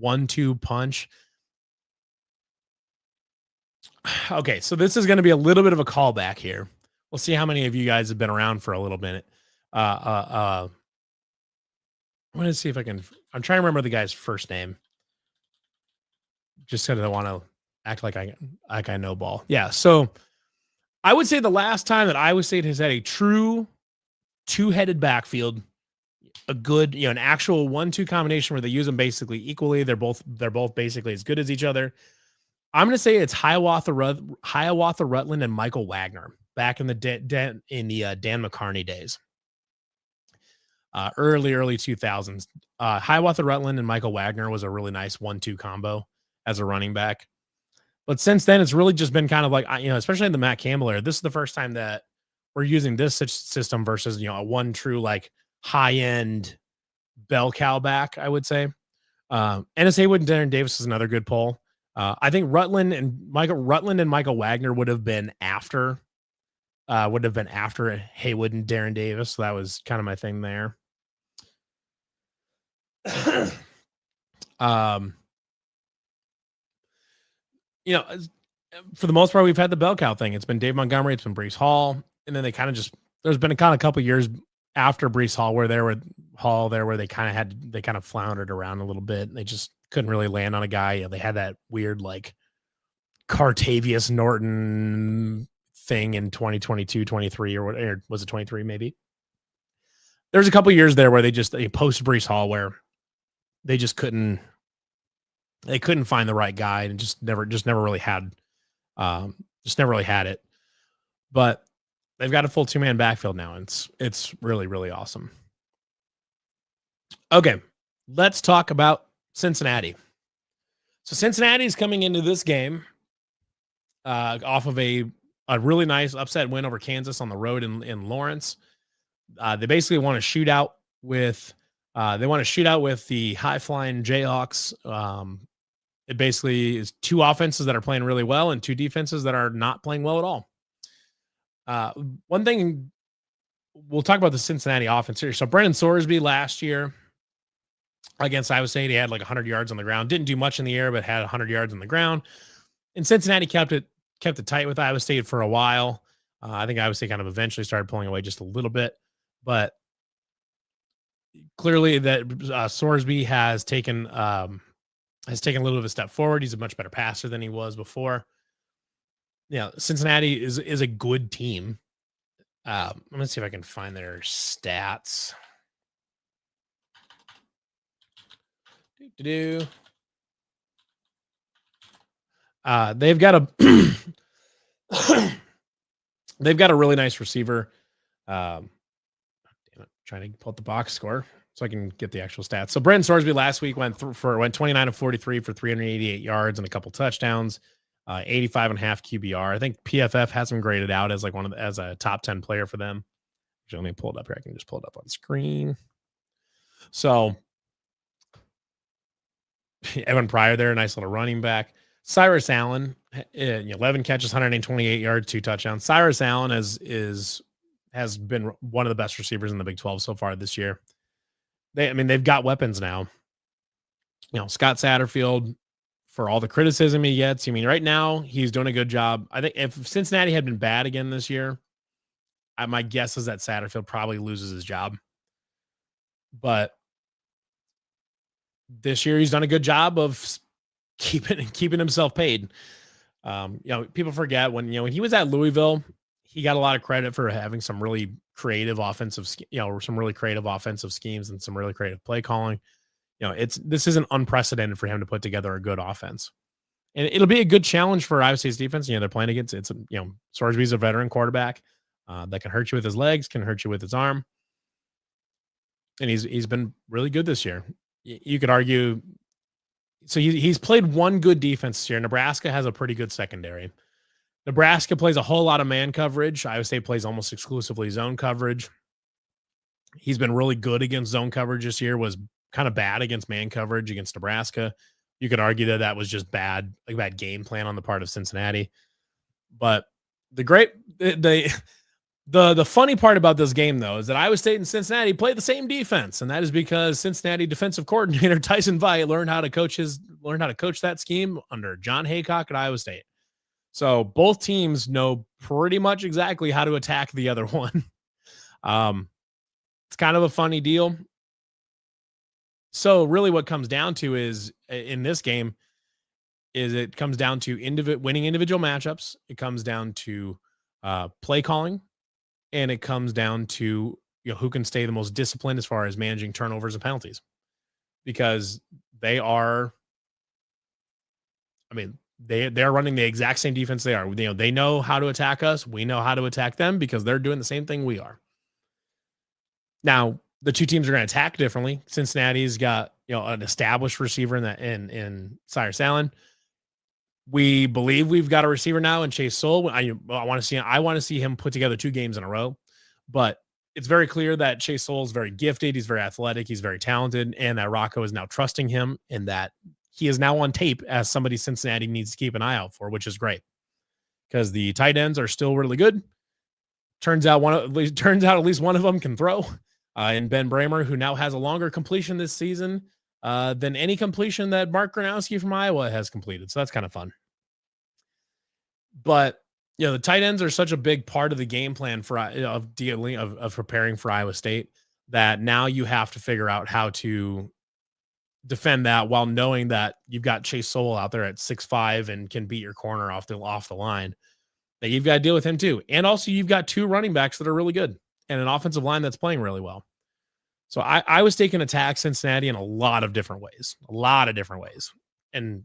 Speaker 1: 1-2 punch. Okay, so this is going to be a little bit of a callback here. We'll see how many of you guys have been around for a little minute. I'm going to see if I'm trying to remember the guy's first name. Just because I want to act like I know ball. Yeah. So I would say the last time that Iowa State has had a true two-headed backfield, a good, an actual 1-2 combination where they use them basically equally. They're both basically as good as each other. I'm going to say it's Hiawatha Rutland and Michael Wagner back in the Dan McCarney days. Early 2000s. Hiawatha Rutland and Michael Wagner was a really nice 1-2 combo as a running back. But since then, it's really just been kind of like, especially in the Matt Campbell era, this is the first time that we're using this system versus, a one true like high end bell cow back, I would say. Ennis Haywood and Darren Davis is another good pull. I think Rutland and Michael Wagner would have been after Haywood and Darren Davis. So that was kind of my thing there. For the most part, we've had the bell cow thing. It's been Dave Montgomery, it's been Breece Hall, and then they kind of there's been a couple years after Breece Hall where they kind of floundered around a little bit. They just couldn't really land on a guy. They had that weird like Cartavius Norton thing in 2022, 23, or was it 23 maybe? There's a couple years there where they post Breece Hall where they just couldn't find the right guy and just never really had it. But they've got a full 2-man backfield now, and it's really, really awesome. Okay, let's talk about Cincinnati. So Cincinnati is coming into this game off of a really nice upset win over Kansas on the road in Lawrence. They basically want to shoot out with the high flying Jayhawks. It basically is two offenses that are playing really well and two defenses that are not playing well at all. One thing we'll talk about the Cincinnati offense here. So Brendan Sorsby last year against Iowa State, he had like 100 yards on the ground. Didn't do much in the air, but had 100 yards on the ground. And Cincinnati kept it tight with Iowa State for a while. I think Iowa State kind of eventually started pulling away just a little bit, but clearly that Sorsby has taken a little bit of a step forward. He's a much better passer than he was before. Cincinnati is a good team. Let me see if I can find their stats. They've got a really nice receiver. Damn it, trying to pull up the box score so I can get the actual stats. So Brendan Sorsby last week went 29 of 43 for 388 yards and a couple touchdowns, 85.5 QBR. I think PFF has him graded out as like as a top 10 player for them. Actually, let me pull it up here. I can just pull it up on screen. So Evan Pryor there, a nice little running back. Cyrus Allen, 11 catches, 128 yards, 2 touchdowns. Cyrus Allen has been one of the best receivers in the Big 12 so far this year. They've got weapons now. Scott Satterfield, for all the criticism he gets, right now he's doing a good job. I think if Cincinnati had been bad again this year, my guess is that Satterfield probably loses his job. But this year he's done a good job of keeping himself paid. People forget when he was at Louisville, he got a lot of credit for having some really creative offensive schemes and some really creative play calling. This isn't unprecedented for him to put together a good offense. And it'll be a good challenge for Iowa State's defense. They're playing against Sorsby's a veteran quarterback that can hurt you with his legs, can hurt you with his arm. And he's been really good this year. You could argue. So he's played one good defense this year. Nebraska has a pretty good secondary. Nebraska plays a whole lot of man coverage. Iowa State plays almost exclusively zone coverage. He's been really good against zone coverage this year, was kind of bad against man coverage against Nebraska. You could argue that was just bad game plan on the part of Cincinnati. But the funny part about this game, though, is that Iowa State and Cincinnati play the same defense, and that is because Cincinnati defensive coordinator Tyson Veit learned how to coach that scheme under John Haycock at Iowa State. So both teams know pretty much exactly how to attack the other one. It's kind of a funny deal. So really, what comes down to is in this game it comes down to winning individual matchups. It comes down to play calling. And it comes down to who can stay the most disciplined as far as managing turnovers and penalties, because they are. They're running the exact same defense they are. They know how to attack us. We know how to attack them because they're doing the same thing we are. Now, the two teams are going to attack differently. Cincinnati's got an established receiver in Cyrus Allen. We believe we've got a receiver now in Chase Soul. I want to see him put together 2 games in a row, but it's very clear that Chase Soul is very gifted. He's very athletic. He's very talented, and that Rocco is now trusting him, and that he is now on tape as somebody Cincinnati needs to keep an eye out for, which is great because the tight ends are still really good. Turns out at least one of them can throw. And Ben Bramer, who now has a longer completion this season than any completion that Mark Gronowski from Iowa has completed. So that's kind of fun. But the tight ends are such a big part of the game plan for of preparing for Iowa State that now you have to figure out how to defend that while knowing that you've got Chase Soul out there at 6'5" and can beat your corner off the line. That you've got to deal with him too. And also you've got 2 running backs that are really good and an offensive line that's playing really well. So I was taking attack Cincinnati in a lot of different ways. And,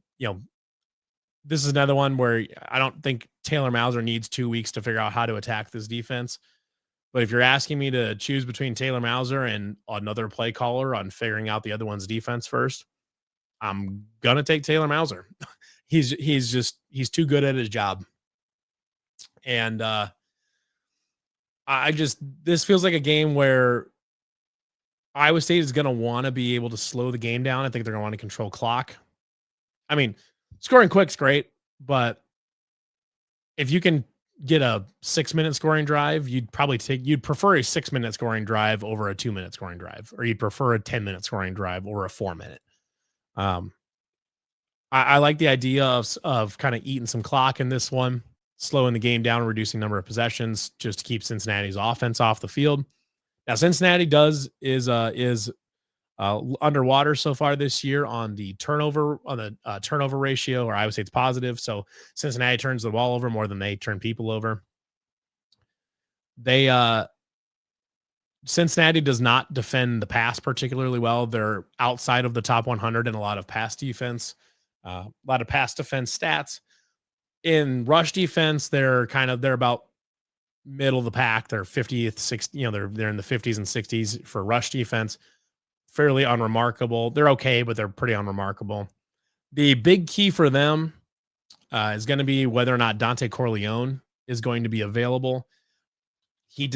Speaker 1: this is another one where I don't think Taylor Mauser needs 2 weeks to figure out how to attack this defense. But if you're asking me to choose between Taylor Mauser and another play caller on figuring out the other one's defense first, I'm going to take Taylor Mauser. He's too good at his job. And this feels like a game where Iowa State is going to want to be able to slow the game down. I think they're going to want to control clock. I mean, scoring quick's great, but if you can get a 6-minute scoring drive, you'd prefer a 6-minute scoring drive over a 2-minute scoring drive, or you'd prefer a 10-minute scoring drive over a 4-minute. I like the idea of kind of eating some clock in this one, slowing the game down, reducing number of possessions just to keep Cincinnati's offense off the field. Now, Cincinnati is underwater so far this year on the turnover ratio, or I would say it's positive. So Cincinnati turns the ball over more than they turn people over. Cincinnati does not defend the pass particularly well. They're outside of the top 100 in a lot of pass defense, a lot of pass defense stats. In rush defense, they're about middle of the pack. They're 50th, 60th, they're in the 50s and 60s for rush defense. Fairly unremarkable. They're okay, but they're pretty unremarkable. The big key for them is going to be whether or not Dante Corleone is going to be available. I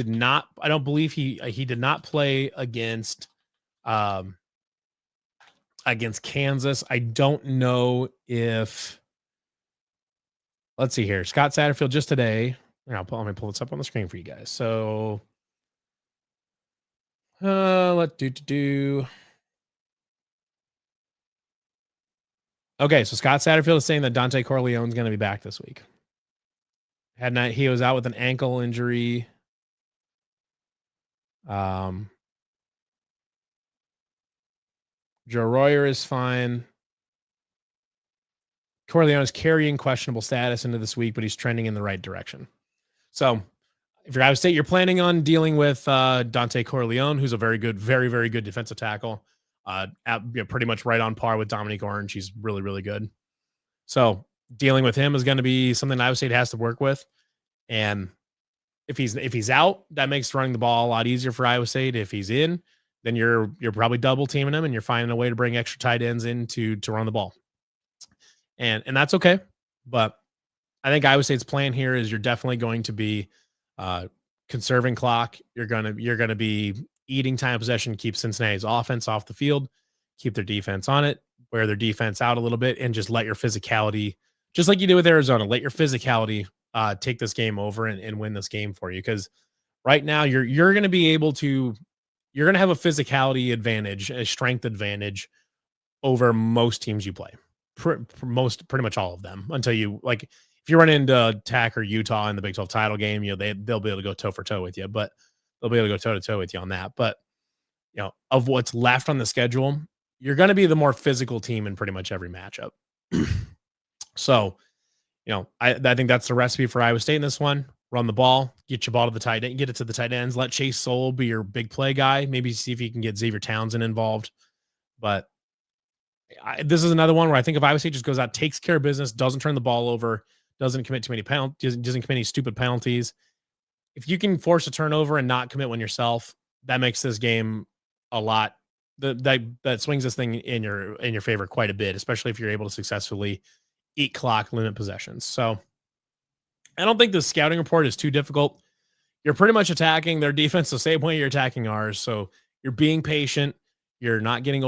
Speaker 1: don't believe he did not play against Kansas. I don't know if, let's see here. Scott Satterfield just today. Let me pull this up on the screen for you guys. So let's do. Okay, so Scott Satterfield is saying that Dante Corleone is going to be back this week. He was out with an ankle injury. Joe Royer is fine. Corleone is carrying questionable status into this week, but he's trending in the right direction. So if you're Iowa State, you're planning on dealing with Dante Corleone, who's a very good, very, very good defensive tackle. Pretty much right on par with Dominique Orange. He's really, really good. So dealing with him is going to be something Iowa State has to work with. And if he's out, that makes running the ball a lot easier for Iowa State. If he's in, then you're probably double teaming him, and you're finding a way to bring extra tight ends in to run the ball. And that's okay. But I think Iowa State's plan here is you're definitely going to be conserving clock. You're gonna be eating time of possession, keep Cincinnati's offense off the field, keep their defense on it, wear their defense out a little bit, and just let your physicality, just like you did with Arizona, let your physicality take this game over and win this game for you. Because right now you're gonna be able to, you're gonna have a physicality advantage, a strength advantage over most teams you play. Pretty much all of them, until you, like, if you run into Tech or Utah in the Big 12 title game, they'll be able to go toe for toe with you, but they'll be able to go toe to toe with you on that. But of what's left on the schedule, you're going to be the more physical team in pretty much every matchup. So, I think that's the recipe for Iowa State in this one. Run the ball, get your ball to the tight end, get it to the tight ends, let Chase Soul be your big play guy. Maybe see if you can get Xavier Townsend involved. But This is another one where I think if Iowa State just goes out, takes care of business, doesn't turn the ball over, doesn't commit too many penalties, doesn't commit any stupid penalties. If you can force a turnover and not commit one yourself, that makes this game a lot. That swings this thing in your favor quite a bit, especially if you're able to successfully eat clock, limit possessions. So I don't think the scouting report is too difficult. You're pretty much attacking their defense the same way you're attacking ours. So you're being patient. You're not getting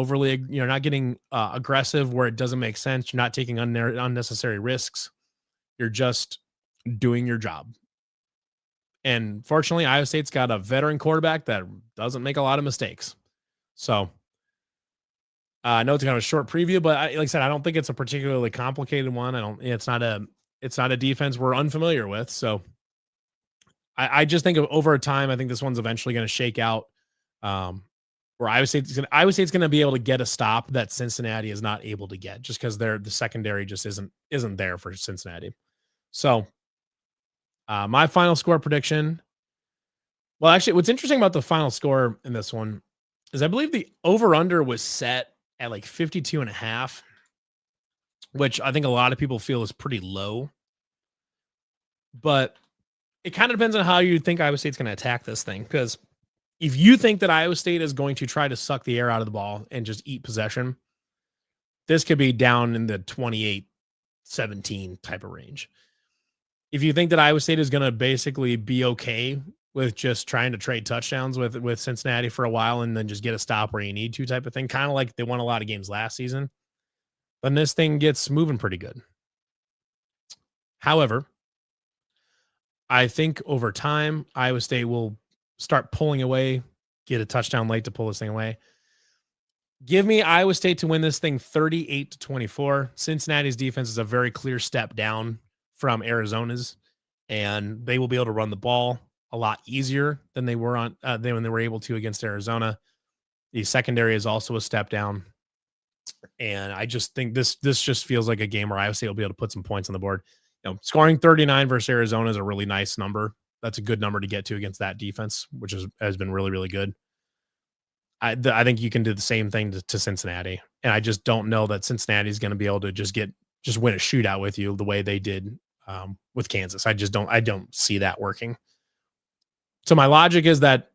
Speaker 1: aggressive where it doesn't make sense. You're not taking unnecessary risks. You're just doing your job. And fortunately, Iowa State's got a veteran quarterback that doesn't make a lot of mistakes. So I know it's kind of a short preview, but like I said, I don't think it's a particularly complicated one. It's not a defense we're unfamiliar with. So I just think over time, I think this one's eventually going to shake out. Where Iowa State's going to be able to get a stop that Cincinnati is not able to get, just because the secondary just isn't there for Cincinnati. So my final score prediction. Well, actually, what's interesting about the final score in this one is I believe the over-under was set at like 52.5, which I think a lot of people feel is pretty low. But it kind of depends on how you think Iowa State's going to attack this thing. Because if you think that Iowa State is going to try to suck the air out of the ball and just eat possession, this could be down in the 28-17 type of range. If you think that Iowa State is going to basically be okay with just trying to trade touchdowns with Cincinnati for a while and then just get a stop where you need to type of thing, kind of like they won a lot of games last season, then this thing gets moving pretty good. However, I think over time, Iowa State will start pulling away, get a touchdown late to pull this thing away. Give me Iowa State to win this thing 38-24. Cincinnati's defense is a very clear step down from Arizona's, and they will be able to run the ball a lot easier than they were when they were able to against Arizona. The secondary is also a step down, and I just think this just feels like a game where Iowa State will be able to put some points on the board. Scoring 39 versus Arizona is a really nice number. That's a good number to get to against that defense, which has been really, really good. I think you can do the same thing to Cincinnati, and I just don't know that Cincinnati is going to be able to just win a shootout with you the way they did with Kansas. I don't see that working. So my logic is that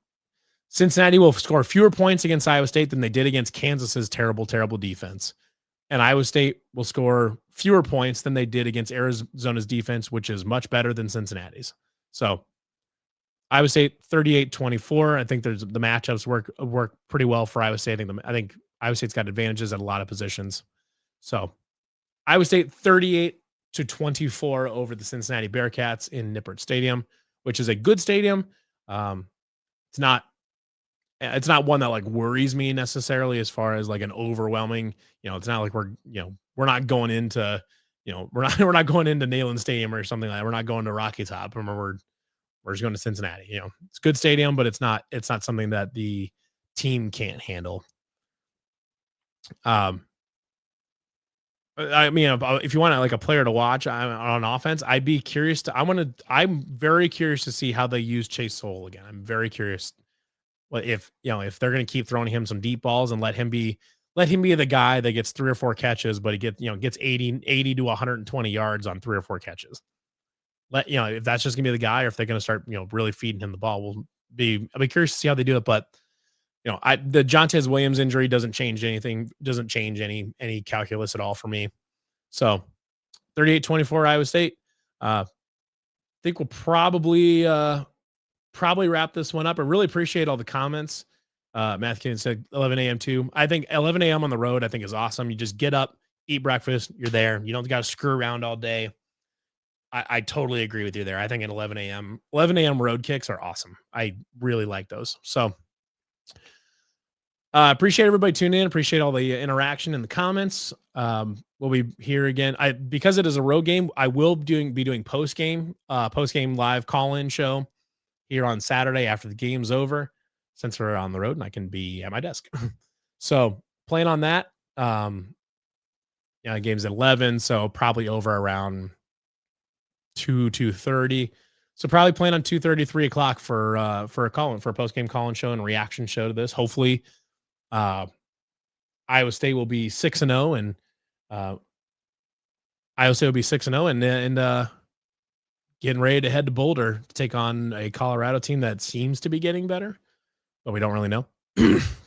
Speaker 1: Cincinnati will score fewer points against Iowa State than they did against Kansas's terrible, terrible defense. And Iowa State will score fewer points than they did against Arizona's defense, which is much better than Cincinnati's. So Iowa State 38-24. I think the matchups work pretty well for Iowa State. I think Iowa State's got advantages at a lot of positions. So Iowa State 38-24 over the Cincinnati Bearcats in Nippert Stadium, which is a good stadium. It's not one that like worries me necessarily as far as like an overwhelming, it's not like we're not going into, we're not going into Neyland Stadium or something like that. We're not going to Rocky Top. Remember, we're just going to Cincinnati. It's a good stadium, but it's not something that the team can't handle. I mean, if you want like a player to watch on offense, I'm very curious to see how they use Chase Soule again. I'm very curious if they're going to keep throwing him some deep balls and let him be the guy that gets 3 or 4 catches, but he gets 80 to 120 yards on 3 or 4 catches. If that's just gonna be the guy, or if they're gonna start, really feeding him the ball, I'll be curious to see how they do it. But the Jontez Williams injury doesn't change anything, doesn't change any calculus at all for me. So 38-24 Iowa State. I think we'll probably wrap this one up. I really appreciate all the comments. Matthew said 11 a.m. too. I think 11 a.m. on the road, I think is awesome. You just get up, eat breakfast, you're there. You don't got to screw around all day. I totally agree with you there. I think at 11 a.m. road kicks are awesome. I really like those. So appreciate everybody tuning in. Appreciate all the interaction in the comments. We'll be here again. Because it is a road game, I will be doing post-game live call-in show here on Saturday after the game's over, since we're on the road and I can be at my desk. So plan on that. The game's at 11, so probably over around 2:30. So probably plan on 2:30, 3 o'clock for a post-game call-in show and reaction show to this. Hopefully, I Iowa State will be 6-0, and Iowa State will be 6-0, and getting ready to head to Boulder to take on a Colorado team that seems to be getting better, but we don't really know.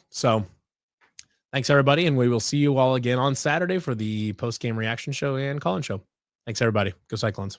Speaker 1: So thanks, everybody, and we will see you all again on Saturday for the post-game reaction show and call-in show. Thanks, everybody. Go Cyclones.